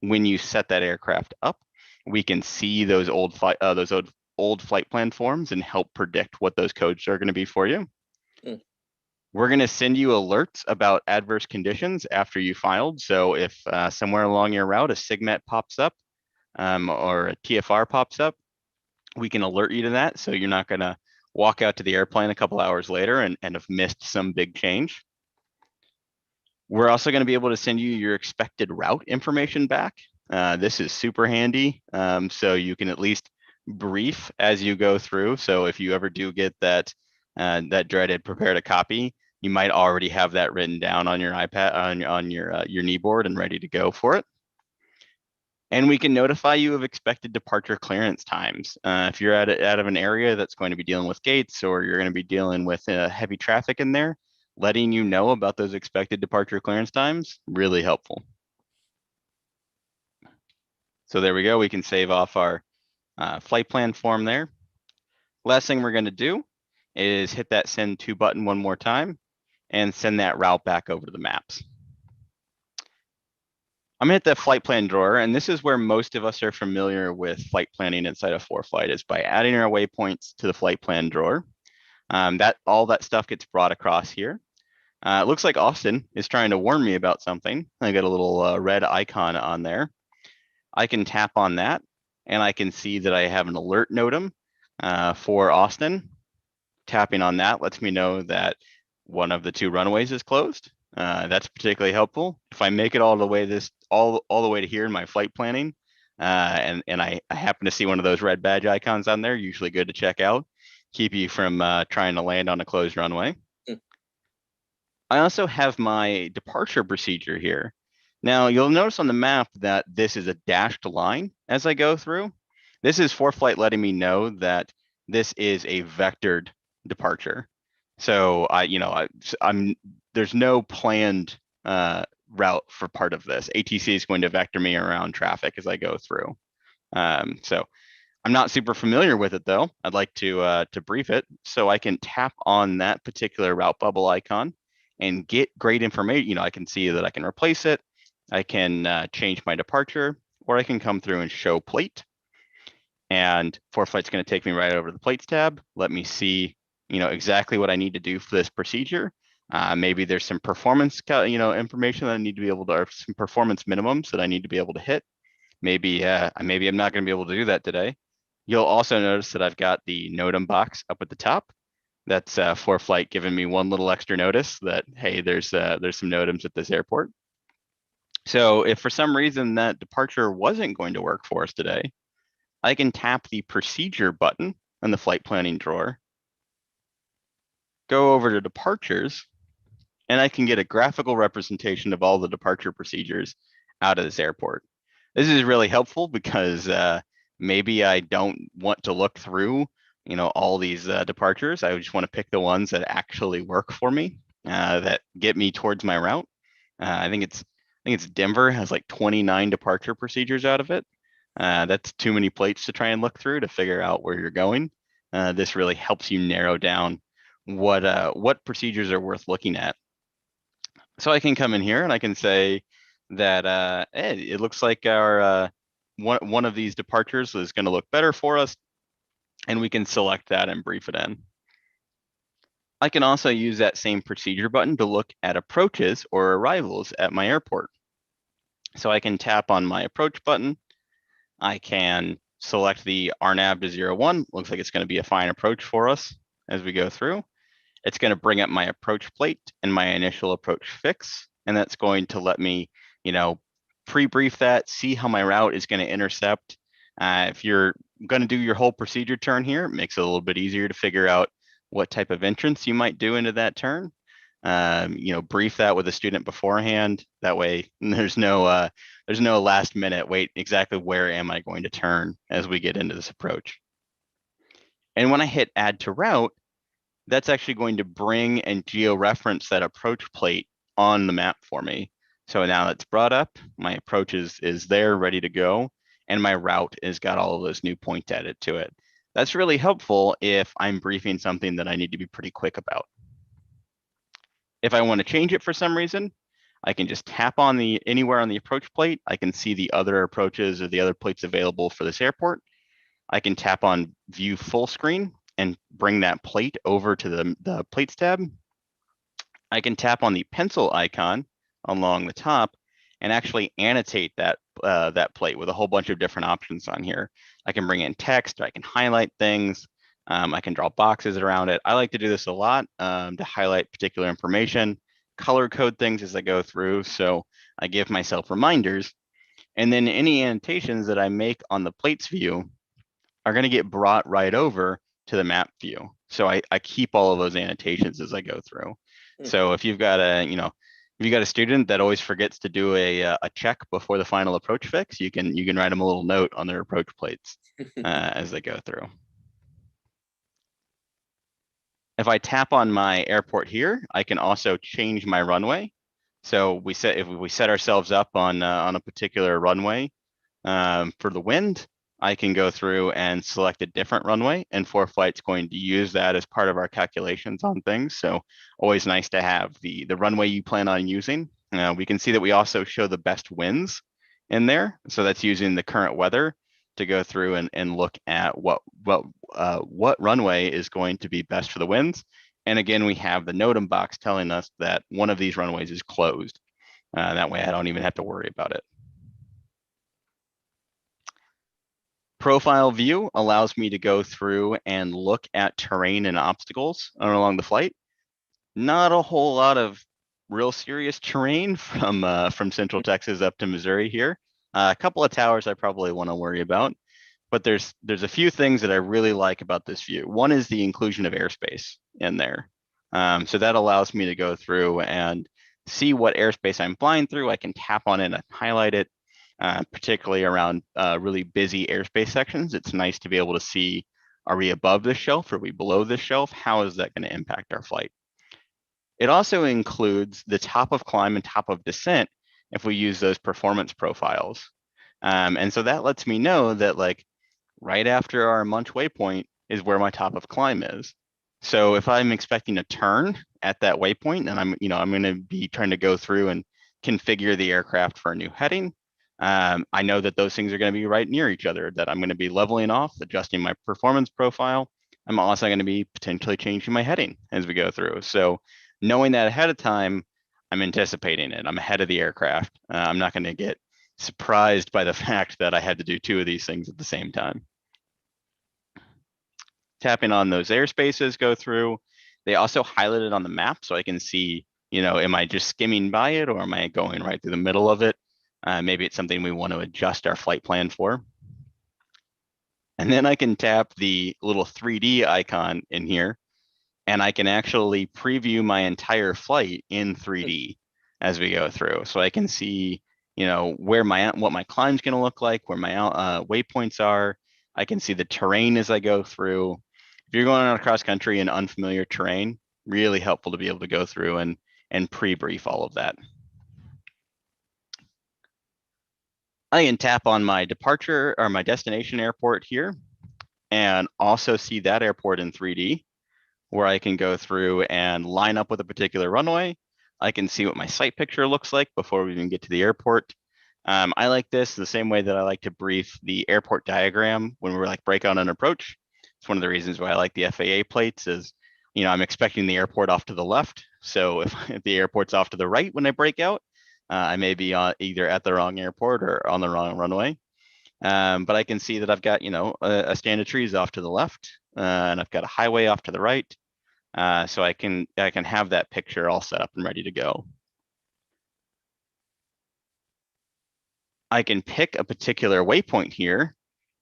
when you set that aircraft up, we can see those old flight plan forms and help predict what those codes are going to be for you. We're going to send you alerts about adverse conditions after you filed. So if somewhere along your route a SIGMET pops up or a TFR pops up, we can alert you to that. So you're not going to walk out to the airplane a couple hours later and have missed some big change. We're also going to be able to send you your expected route information back. This is super handy. So you can at least brief as you go through. So if you ever do get that dreaded prepare to copy, you might already have that written down on your iPad, on your knee board and ready to go for it. And we can notify you of expected departure clearance times. If you're out of an area that's going to be dealing with gates or you're going to be dealing with heavy traffic in there, letting you know about those expected departure clearance times, really helpful. So there we go. We can save off our flight plan form there. Last thing we're going to do is hit that send to button one more time and send that route back over to the maps. I'm gonna hit the flight plan drawer, and this is where most of us are familiar with flight planning inside of Foreflight is by adding our waypoints to the flight plan drawer. All that stuff gets brought across here. It looks like Austin is trying to warn me about something. I got a little red icon on there. I can tap on that, and I can see that I have an alert NOTAM for Austin. Tapping on that lets me know that one of the two runways is closed. That's particularly helpful. If I make it all the way to here in my flight planning, and I happen to see one of those red badge icons on there, usually good to check out, keep you from trying to land on a closed runway. I also have my departure procedure here. Now you'll notice on the map that this is a dashed line as I go through. This is Foreflight letting me know that this is a vectored departure. So there's no planned route for part of this. ATC is going to vector me around traffic as I go through. So I'm not super familiar with it though. I'd like to brief it. So I can tap on that particular route bubble icon and get great information. I can see that I can replace it. I can change my departure, or I can come through and show plate. And Foreflight's going to take me right over to the plates tab. Let me see, exactly what I need to do for this procedure. Maybe there's some performance, information that I need to be able to, or some performance minimums that I need to be able to hit. Maybe I'm not going to be able to do that today. You'll also notice that I've got the NOTAM box up at the top. That's Foreflight giving me one little extra notice that, hey, there's some NOTAMs at this airport. So if for some reason that departure wasn't going to work for us today, I can tap the procedure button in the flight planning drawer, go over to departures, and I can get a graphical representation of all the departure procedures out of this airport. This is really helpful because maybe I don't want to look through, all these departures. I just want to pick the ones that actually work for me, that get me towards my route. I think it's Denver has like 29 departure procedures out of it. That's too many plates to try and look through to figure out where you're going. this really helps you narrow down what procedures are worth looking at. So I can come in here and I can say that hey, it looks like our one of these departures is going to look better for us, and we can select that and brief it in. I can also use that same procedure button to look at approaches or arrivals at my airport. So I can tap on my approach button. I can select the RNAV to 01. Looks like it's going to be a fine approach for us as we go through. It's going to bring up my approach plate and my initial approach fix, and that's going to let me, pre-brief that, see how my route is going to intercept. If you're going to do your whole procedure turn here, it makes it a little bit easier to figure out what type of entrance you might do into that turn. Brief that with a student beforehand. That way, there's no last minute wait. Exactly where am I going to turn as we get into this approach? And when I hit add to route, that's actually going to bring and geo-reference that approach plate on the map for me. So now it's brought up, my approach is there ready to go, and my route has got all of those new points added to it. That's really helpful if I'm briefing something that I need to be pretty quick about. If I want to change it for some reason, I can just tap on anywhere on the approach plate. I can see the other approaches or the other plates available for this airport. I can tap on view full screen and bring that plate over to the plates tab. I can tap on the pencil icon along the top and actually annotate that plate with a whole bunch of different options on here. I can bring in text, I can highlight things, I can draw boxes around it. I like to do this a lot to highlight particular information, color code things as I go through. So I give myself reminders, and then any annotations that I make on the plates view are going to get brought right over to the map view. So I keep all of those annotations as I go through. So if you've got a student that always forgets to do a check before the final approach fix, you can write them a little note on their approach plates as they go through. If I tap on my airport here, I can also change my runway. So if we set ourselves up on a particular runway for the wind, I can go through and select a different runway, and Foreflight's going to use that as part of our calculations on things. So always nice to have the runway you plan on using. We can see that we also show the best winds in there. So that's using the current weather to go through and look at what runway is going to be best for the winds. And again, we have the NOTAM box telling us that one of these runways is closed. That way I don't even have to worry about it. Profile view allows me to go through and look at terrain and obstacles along the flight. Not a whole lot of real serious terrain from Central Texas up to Missouri here. A couple of towers I probably want to worry about, but there's a few things that I really like about this view. One is the inclusion of airspace in there. So that allows me to go through and see what airspace I'm flying through. I can tap on it and highlight it. Particularly around really busy airspace sections. It's nice to be able to see, are we above this shelf? Are we below this shelf? How is that going to impact our flight? It also includes the top of climb and top of descent if we use those performance profiles. And so that lets me know that like right after our Munch waypoint is where my top of climb is. So if I'm expecting a turn at that waypoint, and I'm going to be trying to go through and configure the aircraft for a new heading, I know that those things are going to be right near each other, that I'm going to be leveling off, adjusting my performance profile. I'm also going to be potentially changing my heading as we go through. So knowing that ahead of time, I'm anticipating it. I'm ahead of the aircraft. I'm not going to get surprised by the fact that I had to do two of these things at the same time. Tapping on those airspaces go through. They also highlight it on the map so I can see, am I just skimming by it or am I going right through the middle of it? Maybe it's something we want to adjust our flight plan for. And then I can tap the little 3D icon in here, and I can actually preview my entire flight in 3D as we go through. So I can see, what my climb's going to look like, where my waypoints are. I can see the terrain as I go through. If you're going on cross country in unfamiliar terrain, really helpful to be able to go through and pre-brief all of that. I can tap on my departure or my destination airport here. and also see that airport in 3D, where I can go through and line up with a particular runway. I can see what my sight picture looks like before we even get to the airport. I like this the same way that I like to brief the airport diagram when we're like breakout and approach. It's one of the reasons why I like the FAA plates is, I'm expecting the airport off to the left. So if the airport's off to the right when I break out, I may be either at the wrong airport or on the wrong runway. But I can see that I've got, a stand of trees off to the left, and I've got a highway off to the right. So I can have that picture all set up and ready to go. I can pick a particular waypoint here,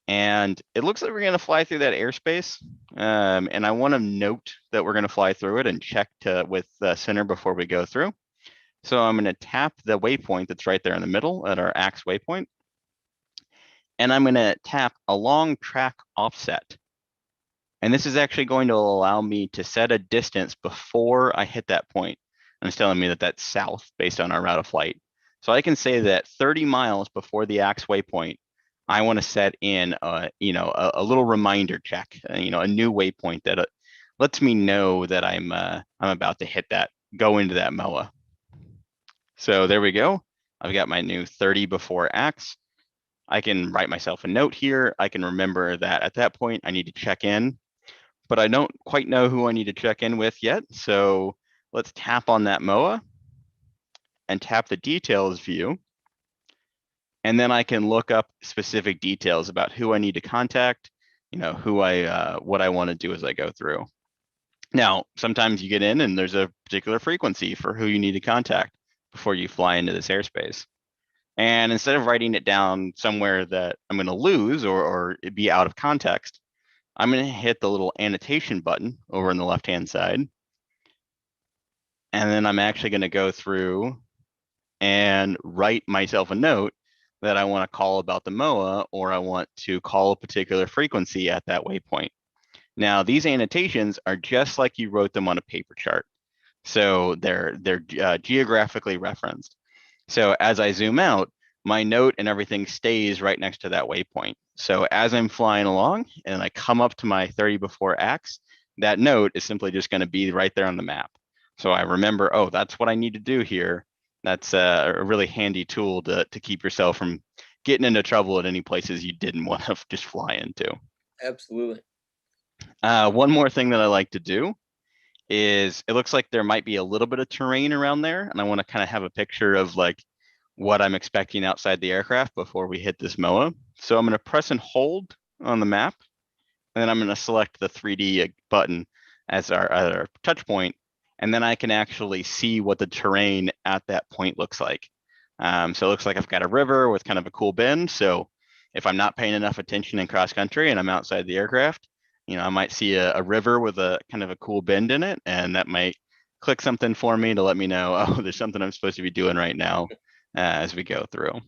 and it looks like we're going to fly through that airspace. And I want to note that we're going to fly through it and check with the center before we go through. So I'm going to tap the waypoint that's right there in the middle at our axe waypoint. And I'm going to tap along track offset. And this is actually going to allow me to set a distance before I hit that point. And it's telling me that that's south based on our route of flight. So I can say that 30 miles before the axe waypoint, I want to set in a little reminder check, a new waypoint that lets me know that I'm about to hit that, go into that MOA. So there we go. I've got my new 30 before axe. I can write myself a note here. I can remember that at that point I need to check in, but I don't quite know who I need to check in with yet. So let's tap on that MOA and tap the details view. And then I can look up specific details about who I need to contact, what I want to do as I go through. Now, sometimes you get in and there's a particular frequency for who you need to contact before you fly into this airspace. And instead of writing it down somewhere that I'm going to lose or it be out of context, I'm going to hit the little annotation button over on the left-hand side. And then I'm actually going to go through and write myself a note that I want to call about the MOA, or I want to call a particular frequency at that waypoint. Now, these annotations are just like you wrote them on a paper chart. So they're geographically referenced. So as I zoom out, my note and everything stays right next to that waypoint. So as I'm flying along and I come up to my 30 before axe, that note is simply just going to be right there on the map. So I remember, oh, that's what I need to do here. That's a really handy tool to keep yourself from getting into trouble at any places you didn't want to just fly into. Absolutely. One more thing that I like to do is it looks like there might be a little bit of terrain around there, and I want to kind of have a picture of like what I'm expecting outside the aircraft before we hit this MOA. So I'm going to press and hold on the map, and then I'm going to select the 3D button as our touch point, and then I can actually see what the terrain at that point looks like. So it looks like I've got a river with kind of a cool bend. So if I'm not paying enough attention in cross country and I'm outside the aircraft, I might see a river with a kind of a cool bend in it, and that might click something for me to let me know, oh, there's something I'm supposed to be doing right now as we go through.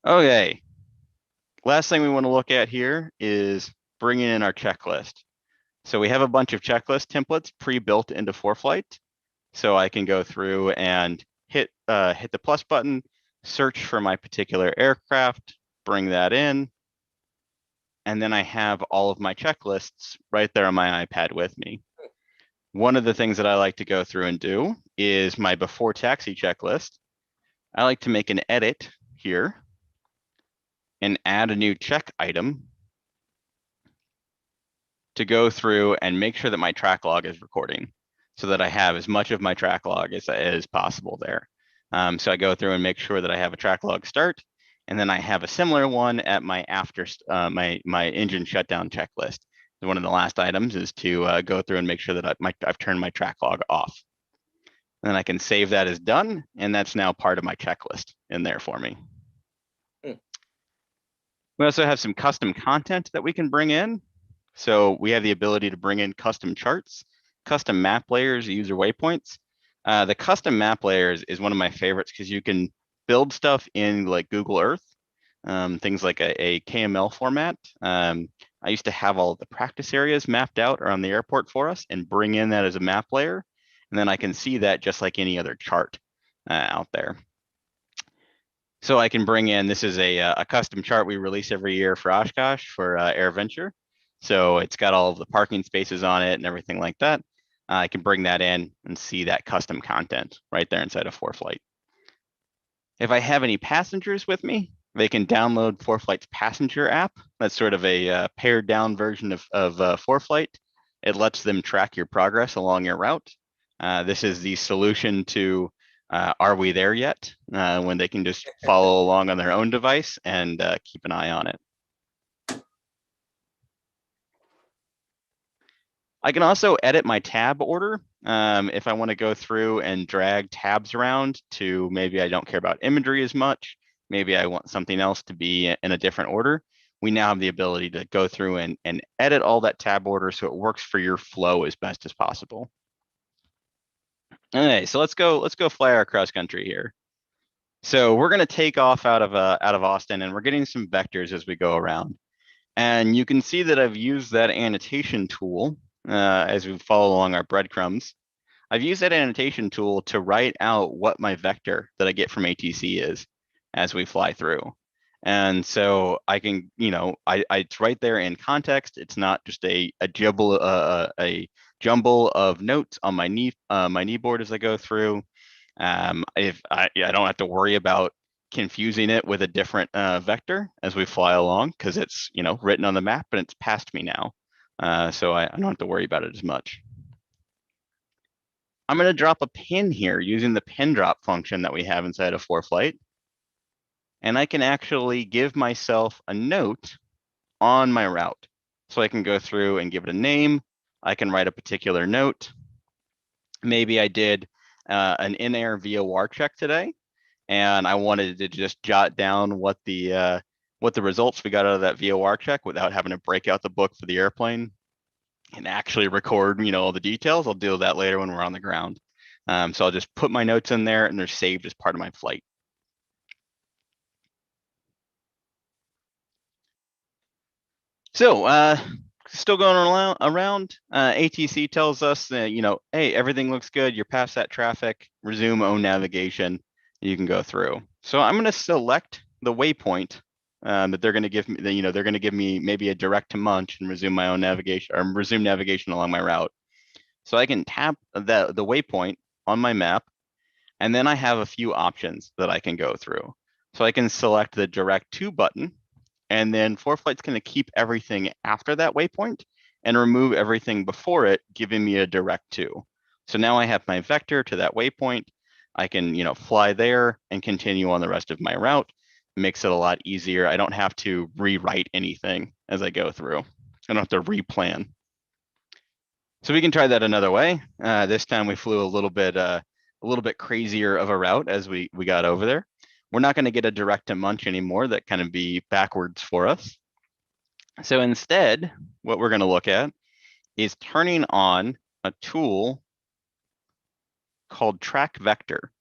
Okay, last thing we want to look at here is bringing in our checklist. So we have a bunch of checklist templates pre-built into Foreflight. So I can go through and hit the plus button, search for my particular aircraft, bring that in, and then I have all of my checklists right there on my iPad with me. One of the things that I like to go through and do is my before taxi checklist. I like to make an edit here and add a new check item to go through and make sure that my track log is recording so that I have as much of my track log as possible there. So I go through and make sure that I have a track log start, and then I have a similar one at my my engine shutdown checklist. One of the last items is to go through and make sure that I've turned my track log off. And then I can save that as done, and that's now part of my checklist in there for me. We also have some custom content that we can bring in. So we have the ability to bring in custom charts, custom map layers, user waypoints. The custom map layers is one of my favorites because you can build stuff in like Google Earth, things like a KML format. I used to have all of the practice areas mapped out around the airport for us and bring in that as a map layer. And then I can see that just like any other chart out there. So I can bring in, this is a custom chart we release every year for Oshkosh for AirVenture. So it's got all of the parking spaces on it and everything like that. I can bring that in and see that custom content right there inside of Foreflight. If I have any passengers with me, they can download Foreflight's passenger app. That's sort of a pared down version of Foreflight. It lets them track your progress along your route. This is the solution to are we there yet? When they can just follow along on their own device and keep an eye on it. I can also edit my tab order if I want to go through and drag tabs around to maybe I don't care about imagery as much. Maybe I want something else to be in a different order. We now have the ability to go through and edit all that tab order so it works for your flow as best as possible. Okay, so let's go fly our cross country here. So we're going to take off out of Austin, and we're getting some vectors as we go around. And you can see that I've used that annotation tool as we follow along our breadcrumbs. I've used that annotation tool to write out what my vector that I get from ATC is as we fly through. And so I can, it's right there in context. It's not just a jumble of notes on my knee board as I go through. If I don't have to worry about confusing it with a different vector as we fly along because it's written on the map and it's past me now. So I don't have to worry about it as much. I'm going to drop a pin here using the pin drop function that we have inside of Foreflight. And I can actually give myself a note on my route. So I can go through and give it a name. I can write a particular note. Maybe I did an in-air VOR check today, and I wanted to just jot down what the results we got out of that VOR check without having to break out the book for the airplane and actually record, all the details. I'll deal with that later when we're on the ground. So I'll just put my notes in there and they're saved as part of my flight. So still going around, ATC tells us that, hey, everything looks good. You're past that traffic, resume own navigation. You can go through. So I'm going to select the waypoint that they're going to give me. They're going to give me maybe a direct to Munch and resume my own navigation or resume navigation along my route. So I can tap the waypoint on my map, and then I have a few options that I can go through. So I can select the direct to button, and then Foreflight's going to keep everything after that waypoint and remove everything before it, giving me a direct to. So now I have my vector to that waypoint. I can, fly there and continue on the rest of my route. It makes it a lot easier. I don't have to rewrite anything as I go through. I don't have to replan. So we can try that another way. This time we flew a little bit crazier of a route as we got over there. We're not going to get a direct to Munch anymore. That kind of be backwards for us. So instead, what we're going to look at is turning on a tool called Track Vector.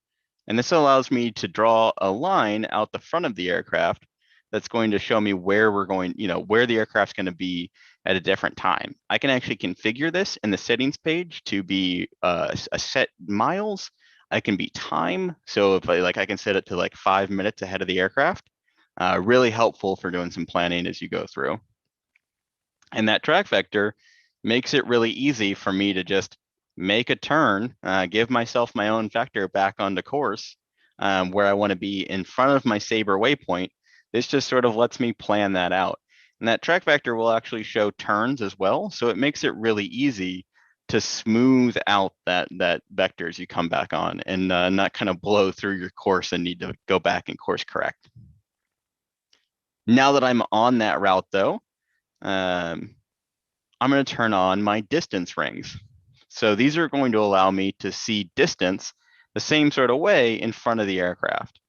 And this allows me to draw a line out the front of the aircraft that's going to show me where we're going, where the aircraft's going to be at a different time. I can actually configure this in the settings page to be a set miles. I can be time. So if I can set it to like 5 minutes ahead of the aircraft. Really helpful for doing some planning as you go through. And that track vector makes it really easy for me to just make a turn, give myself my own vector back onto course where I want to be in front of my Sabre waypoint. This just sort of lets me plan that out. And that track vector will actually show turns as well. So it makes it really easy to smooth out that vector as you come back on and not kind of blow through your course and need to go back and course correct. Now that I'm on that route though, I'm going to turn on my distance rings. So these are going to allow me to see distance the same sort of way in front of the aircraft.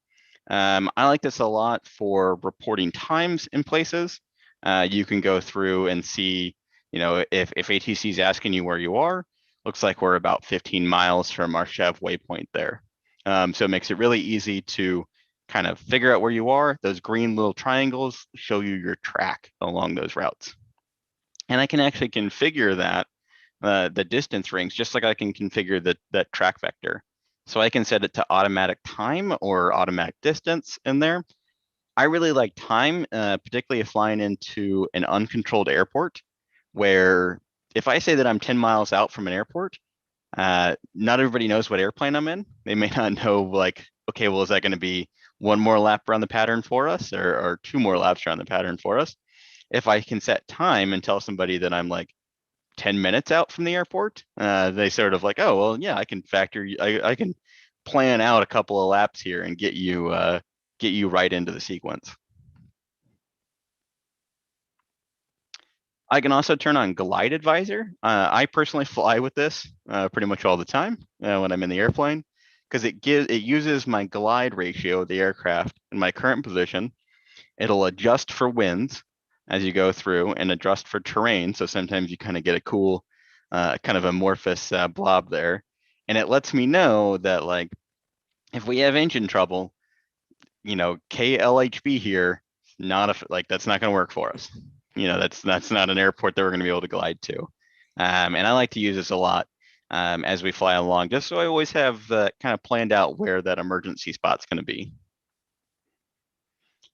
I like this a lot for reporting times in places. You can go through and see, if ATC is asking you where you are, looks like we're about 15 miles from our Chev waypoint there. So it makes it really easy to kind of figure out where you are. Those green little triangles show you your track along those routes. And I can actually configure that, the distance rings, just like I can configure that track vector. So I can set it to automatic time or automatic distance in there. I really like time, particularly if flying into an uncontrolled airport, where if I say that I'm 10 miles out from an airport, not everybody knows what airplane I'm in. They may not know, like, okay, well, is that going to be one more lap around the pattern for us, or two more laps around the pattern for us? If I can set time and tell somebody that I'm like 10 minutes out from the airport, they sort of like, oh, well, yeah, I can I can plan out a couple of laps here and get you right into the sequence. I can also turn on Glide Advisor. I personally fly with this pretty much all the time when I'm in the airplane, because it uses my glide ratio of the aircraft in my current position. It'll adjust for winds as you go through and adjust for terrain. So sometimes you kind of get a cool kind of amorphous blob there. And it lets me know that, like, if we have engine trouble, KLHB here, that's not going to work for us. That's not an airport that we're going to be able to glide to. And I like to use this a lot as we fly along, just so I always have kind of planned out where that emergency spot's going to be.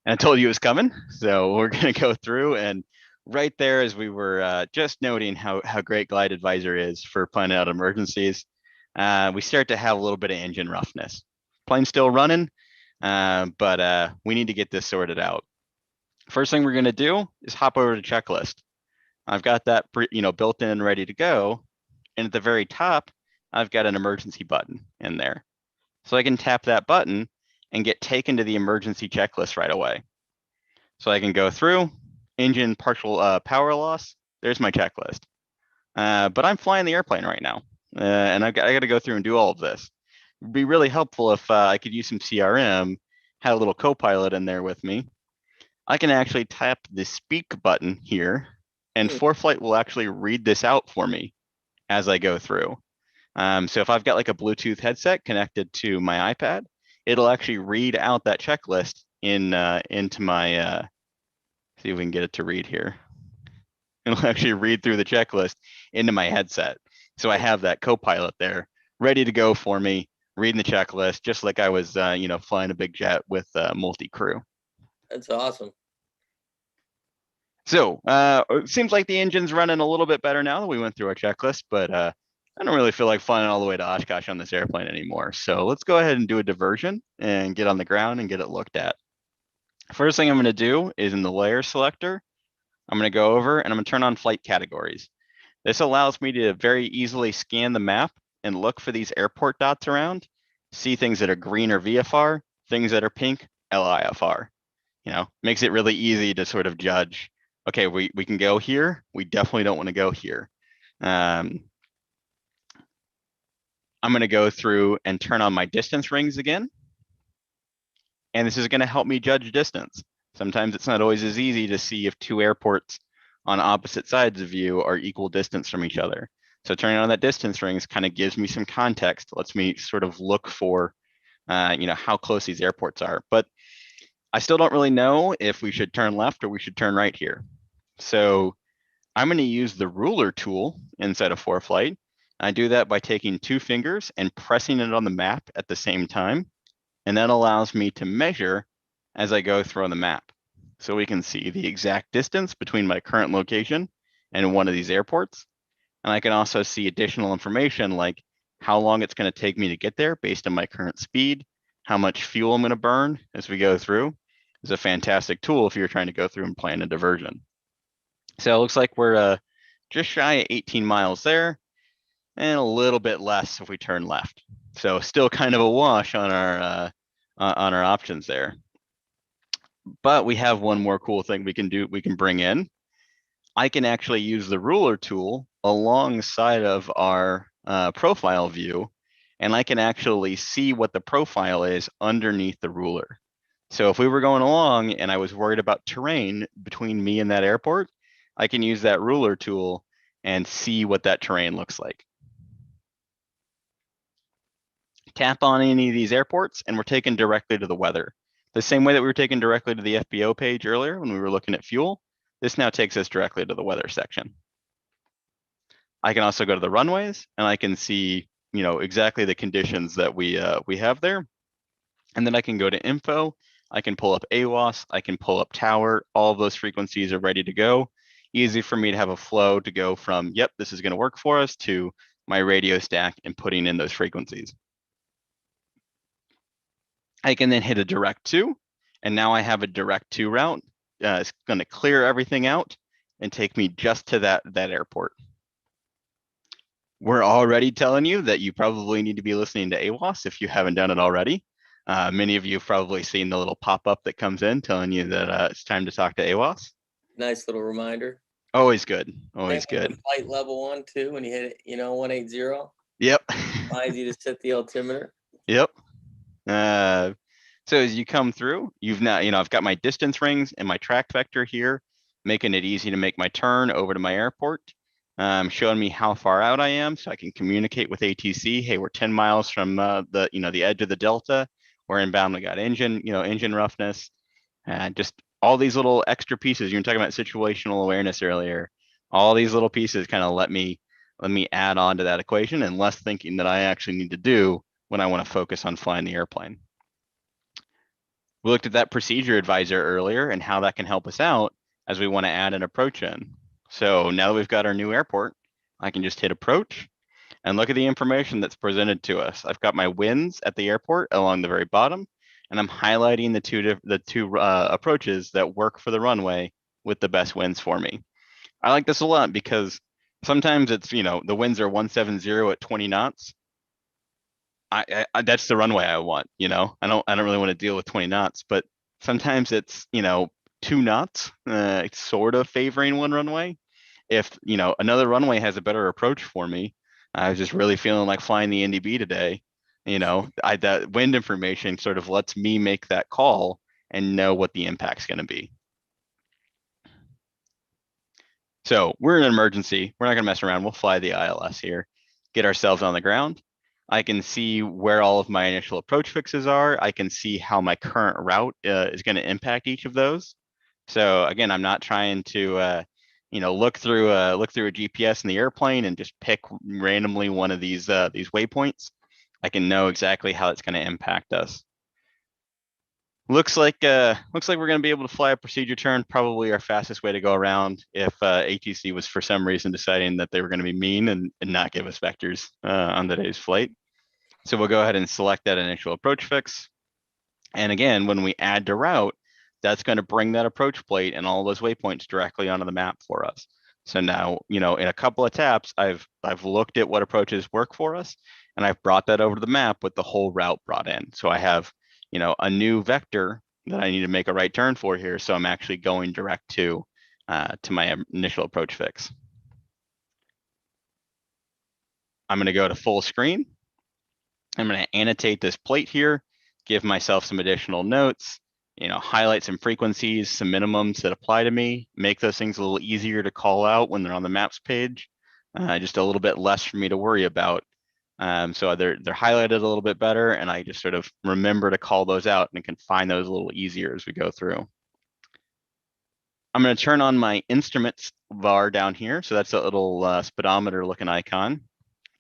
And I told you it was coming, so we're going to go through, and right there, as we were just noting how great Glide Advisor is for planning out emergencies, we start to have a little bit of engine roughness. Plane's still running, but we need to get this sorted out. First thing we're going to do is hop over to checklist. I've got that built in, ready to go, and at the very top, I've got an emergency button in there. So I can tap that button and get taken to the emergency checklist right away. So I can go through engine partial power loss. There's my checklist. But I'm flying the airplane right now, and I got to go through and do all of this. It'd be really helpful if I could use some CRM, had a little co-pilot in there with me. I can actually tap the speak button here, and Foreflight will actually read this out for me as I go through. So if I've got like a Bluetooth headset connected to my iPad, it'll actually read out that checklist into my, see if we can get it to read here. It'll actually read through the checklist into my headset. So I have that co-pilot there ready to go for me, reading the checklist, just like I was, flying a big jet with multi-crew. That's awesome. So it seems like the engine's running a little bit better now that we went through our checklist, but I don't really feel like flying all the way to Oshkosh on this airplane anymore. So let's go ahead and do a diversion and get on the ground and get it looked at. First thing I'm going to do is in the layer selector, I'm going to go over and I'm going to turn on flight categories. This allows me to very easily scan the map and look for these airport dots around, see things that are green or VFR, things that are pink, LIFR. Makes it really easy to sort of judge, okay, we can go here. We definitely don't want to go here. I'm going to go through and turn on my distance rings again. And this is going to help me judge distance. Sometimes it's not always as easy to see if two airports on opposite sides of you are equal distance from each other. So turning on that distance rings kind of gives me some context, lets me sort of look for, how close these airports are. But I still don't really know if we should turn left or we should turn right here. So I'm going to use the ruler tool inside of Foreflight. I do that by taking two fingers and pressing it on the map at the same time. And that allows me to measure as I go through on the map. So we can see the exact distance between my current location and one of these airports. And I can also see additional information like how long it's going to take me to get there based on my current speed, how much fuel I'm going to burn as we go through. It's a fantastic tool if you're trying to go through and plan a diversion. So it looks like we're just shy of 18 miles there and a little bit less if we turn left. So still kind of a wash on our options there. But we have one more cool thing we can bring in. I can actually use the ruler tool alongside of our profile view, and I can actually see what the profile is underneath the ruler. So if we were going along and I was worried about terrain between me and that airport, I can use that ruler tool and see what that terrain looks like. Tap on any of these airports and we're taken directly to the weather. The same way that we were taken directly to the FBO page earlier when we were looking at fuel, this now takes us directly to the weather section. I can also go to the runways and I can see exactly the conditions that we have there. And then I can go to info, I can pull up AWOS, I can pull up tower, all of those frequencies are ready to go. Easy for me to have a flow to go from, yep, this is going to work for us, to my radio stack and putting in those frequencies. I can then hit a direct to, and now I have a direct to route. It's going to clear everything out and take me just to that airport. We're already telling you that you probably need to be listening to AWOS if you haven't done it already. Many of you have probably seen the little pop-up that comes in telling you that it's time to talk to AWOS. Nice little reminder. Always good. Always good. Flight level 1, 2, when you hit it, 180. Yep. Reminds you to set the altimeter. Yep. So as you come through, you've now, I've got my distance rings and my track vector here, making it easy to make my turn over to my airport. Showing me how far out I am, so I can communicate with ATC. Hey, we're 10 miles from the edge of the delta. We're inbound. We got engine roughness, and just all these little extra pieces. You were talking about situational awareness earlier. All these little pieces kind of let me add on to that equation, and less thinking that I actually need to do when I want to focus on flying the airplane. We looked at that procedure advisor earlier and how that can help us out as we want to add an approach in. So now that we've got our new airport, I can just hit approach and look at the information that's presented to us. I've got my winds at the airport along the very bottom, and I'm highlighting the two approaches that work for the runway with the best winds for me. I like this a lot because sometimes it's, the winds are 170 at 20 knots. I that's the runway I want, I don't really want to deal with 20 knots, but sometimes it's, 2 knots, it's sort of favoring one runway. If, another runway has a better approach for me, I was just really feeling like flying the NDB today, that wind information sort of lets me make that call and know what the impact's going to be. So we're in an emergency. We're not going to mess around. We'll fly the ILS here, get ourselves on the ground. I can see where all of my initial approach fixes are. I can see how my current route is going to impact each of those. So again, I'm not trying to, look through a GPS in the airplane and just pick randomly one of these waypoints. I can know exactly how it's going to impact us. Looks like we're going to be able to fly a procedure turn, probably our fastest way to go around if ATC was for some reason deciding that they were going to be mean and not give us vectors on today's flight. So we'll go ahead and select that initial approach fix. And again, when we add to route, that's going to bring that approach plate and all those waypoints directly onto the map for us. So now, in a couple of taps, I've looked at what approaches work for us, and I've brought that over to the map with the whole route brought in. So I have, a new vector that I need to make a right turn for here. So I'm actually going direct to my initial approach fix. I'm going to go to full screen. I'm going to annotate this plate here, give myself some additional notes, highlight some frequencies, some minimums that apply to me, make those things a little easier to call out when they're on the maps page, just a little bit less for me to worry about. So they're highlighted a little bit better, and I just sort of remember to call those out and can find those a little easier as we go through. I'm going to turn on my instruments bar down here. So that's a little speedometer looking icon.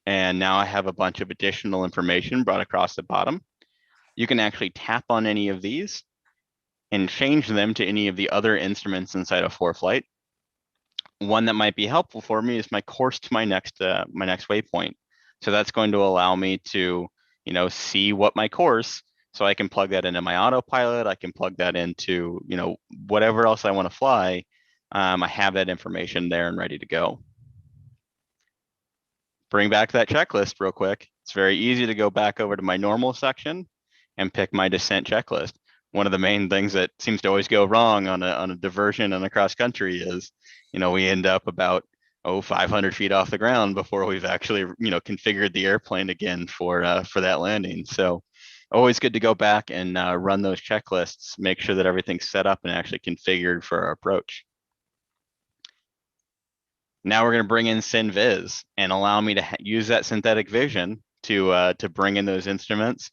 And now I have a bunch of additional information brought across the bottom. You can actually tap on any of these and change them to any of the other instruments inside of Foreflight. One that might be helpful for me is my course to my next waypoint. So that's going to allow me to, see what my course, so I can plug that into my autopilot. I can plug that into, whatever else I want to fly. I have that information there and ready to go. Bring back that checklist real quick. It's very easy to go back over to my normal section and pick my descent checklist. One of the main things that seems to always go wrong on a diversion and across country is, we end up about 500 feet off the ground before we've actually, configured the airplane again for that landing. So always good to go back and run those checklists, make sure that everything's set up and actually configured for our approach. Now we're going to bring in SynViz and allow me to use that synthetic vision to bring in those instruments.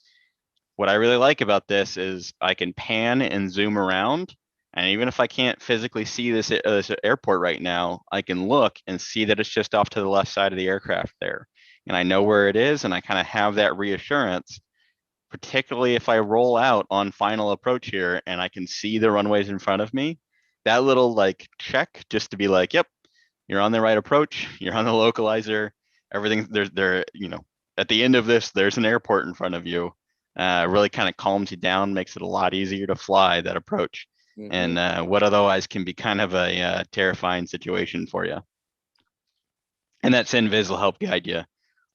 What I really like about this is I can pan and zoom around, and even if I can't physically see this airport right now, I can look and see that it's just off to the left side of the aircraft there. and I know where it is, and I kind of have that reassurance, particularly if I roll out on final approach here and I can see the runways in front of me. That little like check just to be like, yep, you're on the right approach, you're on the localizer, everything there, at the end of this, there's an airport in front of you. Really kind of calms you down, makes it a lot easier to fly that approach. Mm-hmm. And what otherwise can be kind of a terrifying situation for you. And that SynViz will help guide you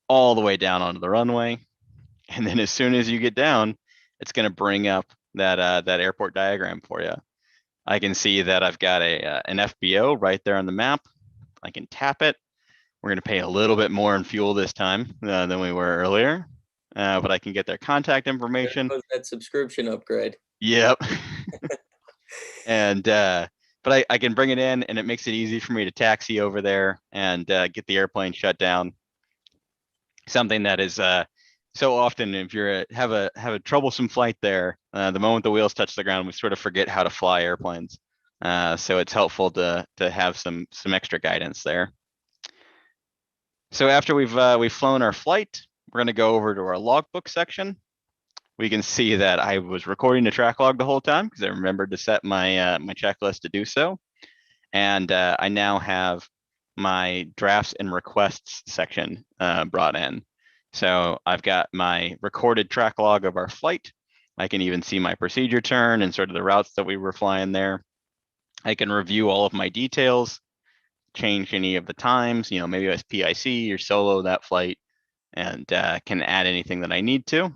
all the way down onto the runway. And then as soon as you get down, it's going to bring up that airport diagram for you. I can see that I've got an FBO right there on the map. I can tap it. We're going to pay a little bit more in fuel this time than we were earlier, but I can get their contact There information. goes that subscription upgrade. Yep. And but I can bring it in, and it makes it easy for me to taxi over there and get the airplane shut down. Something that is so often, if you're have a troublesome flight there, the moment the wheels touch the ground, we sort of forget how to fly airplanes. So it's helpful to have some extra guidance there. So after we've flown our flight, we're going to go over to our logbook section. We can see that I was recording the track log the whole time because I remembered to set my my checklist to do so. And I now have my drafts and requests section brought in. So I've got my recorded track log of our flight. I can even see my procedure turn and sort of the routes that we were flying there. I can review all of my details, change any of the times, maybe it was PIC or solo that flight, and can add anything that I need to.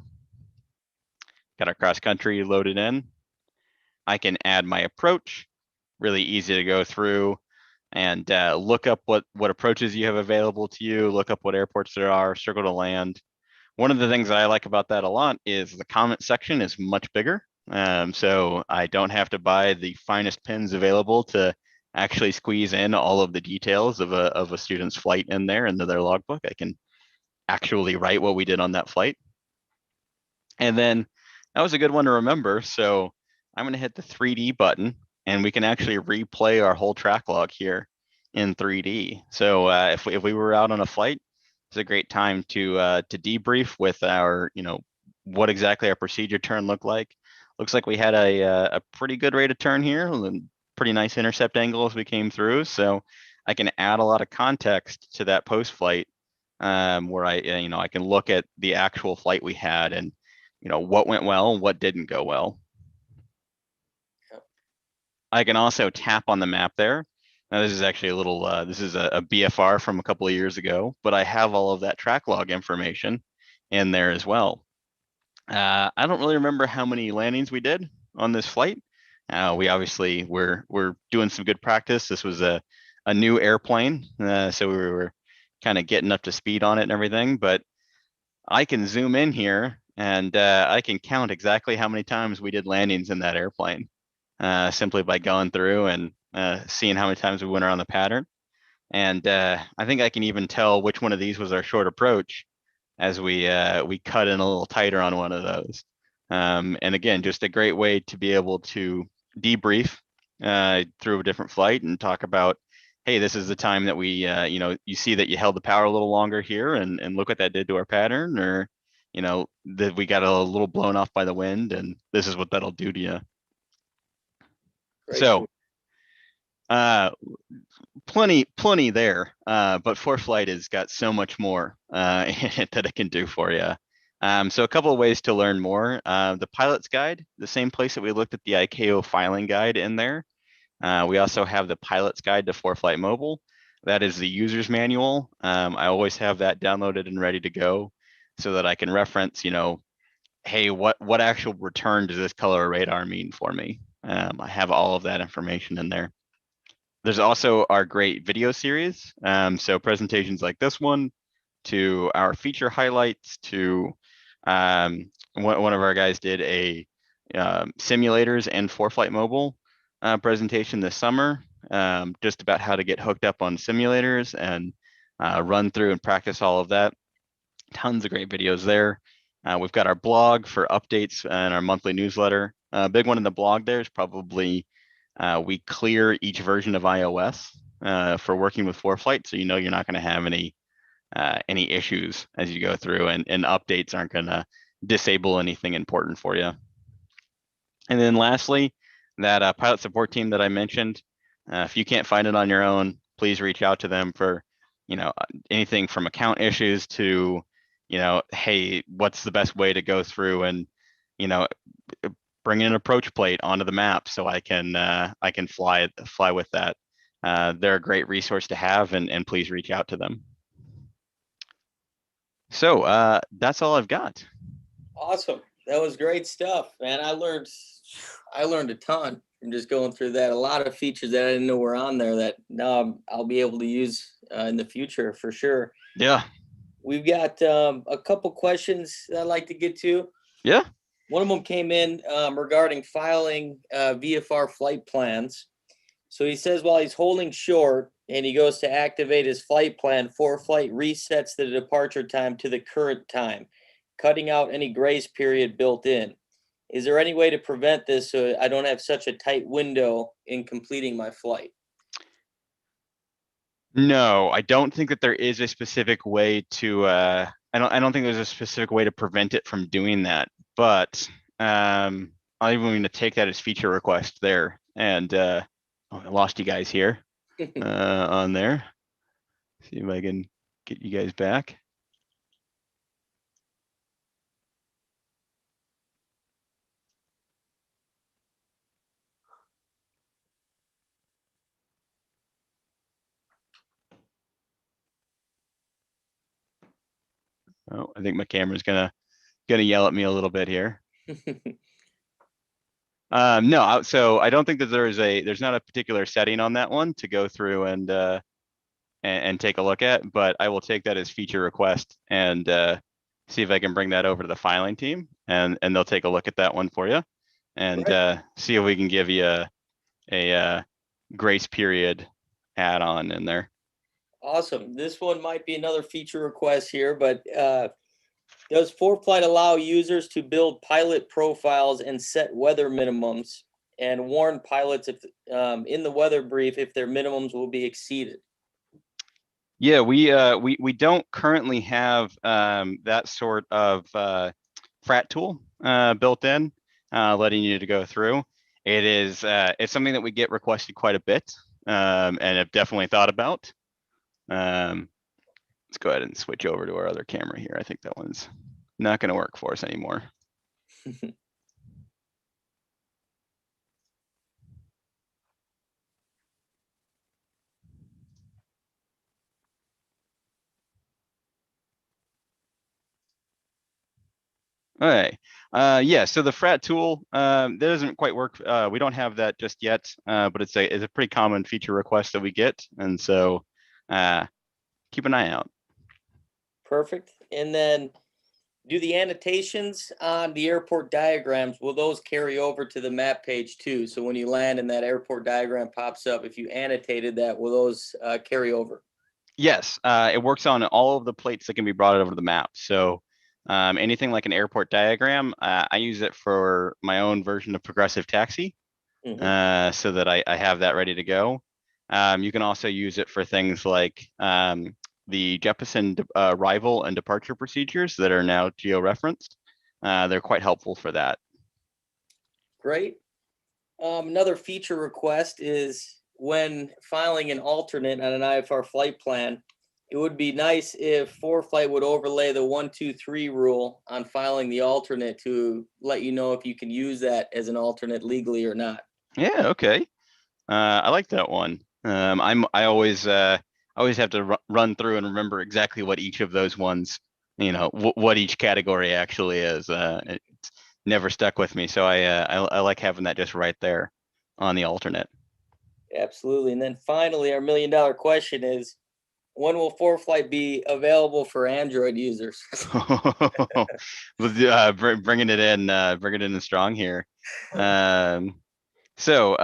Got our cross country loaded in. I can add my approach, really easy to go through and look up what approaches you have available to you, look up what airports there are, circle to land. One of the things that I like about that a lot is the comment section is much bigger. So I don't have to buy the finest pins available to actually squeeze in all of the details of a student's flight in there into their logbook. I can actually write what we did on that flight. And then that was a good one to remember. So I'm going to hit the 3D button, and we can actually replay our whole track log here in 3D. So if we were out on a flight, it's a great time to debrief with our, what exactly our procedure turn looked like. Looks like we had a pretty good rate of turn here, and pretty nice intercept angle as we came through. So I can add a lot of context to that post flight, where I can look at the actual flight we had and what went well, what didn't go well. Yep. I can also tap on the map there. Now this is actually a little, this is a BFR from a couple of years ago, but I have all of that track log information in there as well. I don't really remember how many landings we did on this flight. We obviously we're doing some good practice. This was a new airplane, so we were kind of getting up to speed on it and everything, but I can zoom in here and I can count exactly how many times we did landings in that airplane, simply by going through and seeing how many times we went around the pattern. And I think I can even tell which one of these was our short approach as we cut in a little tighter on one of those. And again, just a great way to be able to debrief through a different flight and talk about, hey, this is the time that we, you see that you held the power a little longer here, and look what that did to our pattern, or that we got a little blown off by the wind, and this is what that'll do to you. Great. So plenty there, but Foreflight has got so much more in it that it can do for you. So a couple of ways to learn more. The pilot's guide, the same place that we looked at the ICAO filing guide in there. We also have the pilot's guide to Foreflight Mobile. That is the user's manual. I always have that downloaded and ready to go so that I can reference, hey, what actual return does this color radar mean for me? I have all of that information in there. There's also our great video series. So presentations like this one, to our feature highlights, to one of our guys did a simulators and Foreflight Mobile presentation this summer, just about how to get hooked up on simulators and run through and practice all of that. Tons of great videos there. We've got our blog for updates and our monthly newsletter. Big one in the blog there is probably we clear each version of iOS for working with Foreflight, so you're not going to have any any issues as you go through, and updates aren't going to disable anything important for you. And then lastly, that pilot support team that I mentioned, if you can't find it on your own, please reach out to them for, anything from account issues to, hey, what's the best way to go through and, bring an approach plate onto the map so I can fly with that. They're a great resource to have, and please reach out to them. So that's all I've got. Awesome. That was great stuff, man. I learned a ton from just going through that. A lot of features that I didn't know were on there that now I'll be able to use in the future for sure. Yeah. We've got a couple questions that I'd like to get to. Yeah. One of them came in regarding filing VFR flight plans. So he says while he's holding short and he goes to activate his flight plan, Foreflight resets the departure time to the current time, cutting out any grace period built in. Is there any way to prevent this so I don't have such a tight window in completing my flight? No, I don't think that there is a specific way to. I don't think there's a specific way to prevent it from doing that. But I'm even going to take that as feature request there. And I lost you guys here on there. See if I can get you guys back. Oh, I think my camera's gonna yell at me a little bit here. No, so I don't think that there's not a particular setting on that one to go through and take a look at, but I will take that as feature request and see if I can bring that over to the filing team, and they'll take a look at that one for you, and see if we can give you a grace period add-on in there. Awesome. This one might be another feature request here, but does Foreflight allow users to build pilot profiles and set weather minimums and warn pilots if in the weather brief if their minimums will be exceeded? Yeah, we don't currently have that sort of frat tool built in, letting you to go through. It's something that we get requested quite a bit, and have definitely thought about. Let's go ahead and switch over to our other camera here. I think that one's not going to work for us anymore. All right. Yeah, so the frat tool, that doesn't quite work. We don't have that just yet, but it's a pretty common feature request that we get. And so keep an eye out. Perfect. And then do the annotations on the airport diagrams, will those carry over to the map page too? So when you land and that airport diagram pops up, if you annotated that, will those carry over? Yes, it works on all of the plates that can be brought over to the map. So anything like an airport diagram, I use it for my own version of progressive taxi, so that I have that ready to go. You can also use it for things like the Jeppesen arrival and departure procedures that are now geo-referenced. They're quite helpful for that. Great. Another feature request is when filing an alternate on an IFR flight plan, it would be nice if Foreflight would overlay the 1, 2, 3 rule on filing the alternate to let you know if you can use that as an alternate legally or not. Yeah, okay. I like that one. I always have to run through and remember exactly what each of those ones, what each category actually is. It's never stuck with me, so I like having that just right there on the alternate. Absolutely. And then finally, our $1,000,000 question is, when will Foreflight be available for Android users? Bringing it in strong here. So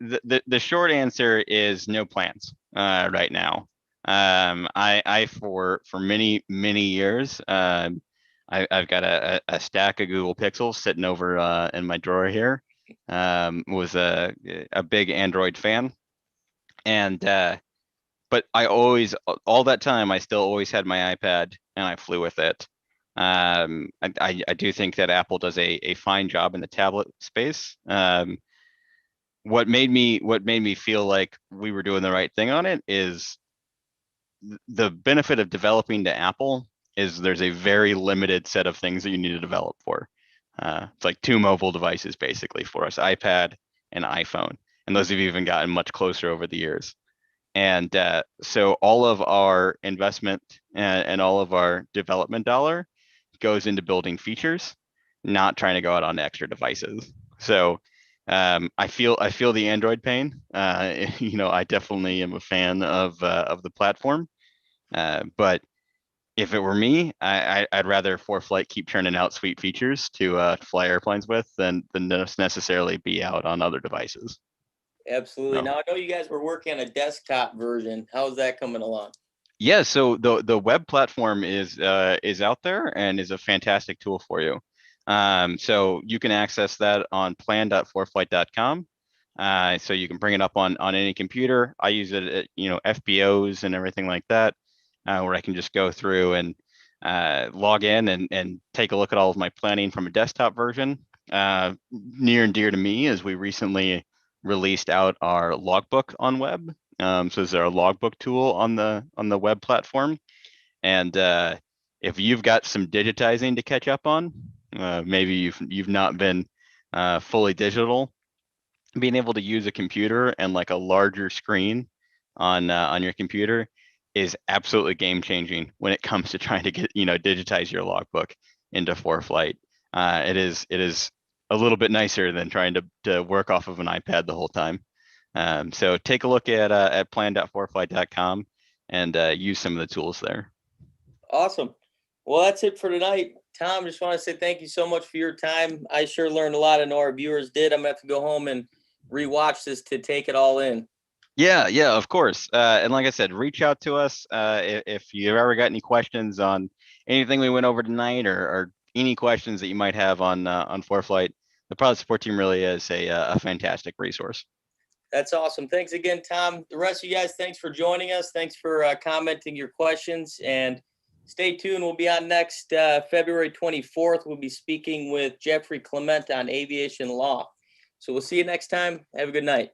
the short answer is no plans right now. I for many years, I've got a stack of Google Pixels sitting over in my drawer here. Was a big Android fan, and but I always, all that time, I still always had my iPad and I flew with it. I do think that Apple does a fine job in the tablet space. What made me feel like we were doing the right thing on it is the benefit of developing to Apple is there's a very limited set of things that you need to develop for. It's like two mobile devices basically for us, iPad and iPhone, and those have even gotten much closer over the years. And so all of our investment and all of our development dollar goes into building features, not trying to go out on extra devices. So I feel the Android pain. I definitely am a fan of the platform. But if it were me, I'd rather Foreflight keep churning out sweet features to fly airplanes with than necessarily be out on other devices. Absolutely. So Now I know you guys were working on a desktop version. How's that coming along? yeah, so the web platform is out there and is a fantastic tool for you. So you can access that on plan.foreflight.com. So you can bring it up on any computer. I use it at FBOs and everything like that, where I can just go through and log in and take a look at all of my planning from a desktop version. Near and dear to me is we recently released out our logbook on web. So is there a logbook tool on the web platform? And if you've got some digitizing to catch up on, maybe you've not been fully digital, being able to use a computer and like a larger screen on your computer is absolutely game changing when it comes to trying to get digitize your logbook into Foreflight. It is a little bit nicer than trying to work off of an iPad the whole time. So take a look at plan.foreflight.com and use some of the tools there. Awesome. Well, that's it for tonight. Tom, just want to say thank you so much for your time. I sure learned a lot. I know our viewers did. I'm gonna have to go home and rewatch this to take it all in. Yeah, yeah, of course. And like I said, reach out to us if you've ever got any questions on anything we went over tonight, or any questions that you might have on Foreflight. The pilot support team really is a fantastic resource. That's awesome. Thanks again, Tom. The rest of you guys, thanks for joining us. Thanks for commenting your questions. And stay tuned. We'll be on next February 24th. We'll be speaking with Jeffrey Clement on aviation law. So we'll see you next time. Have a good night.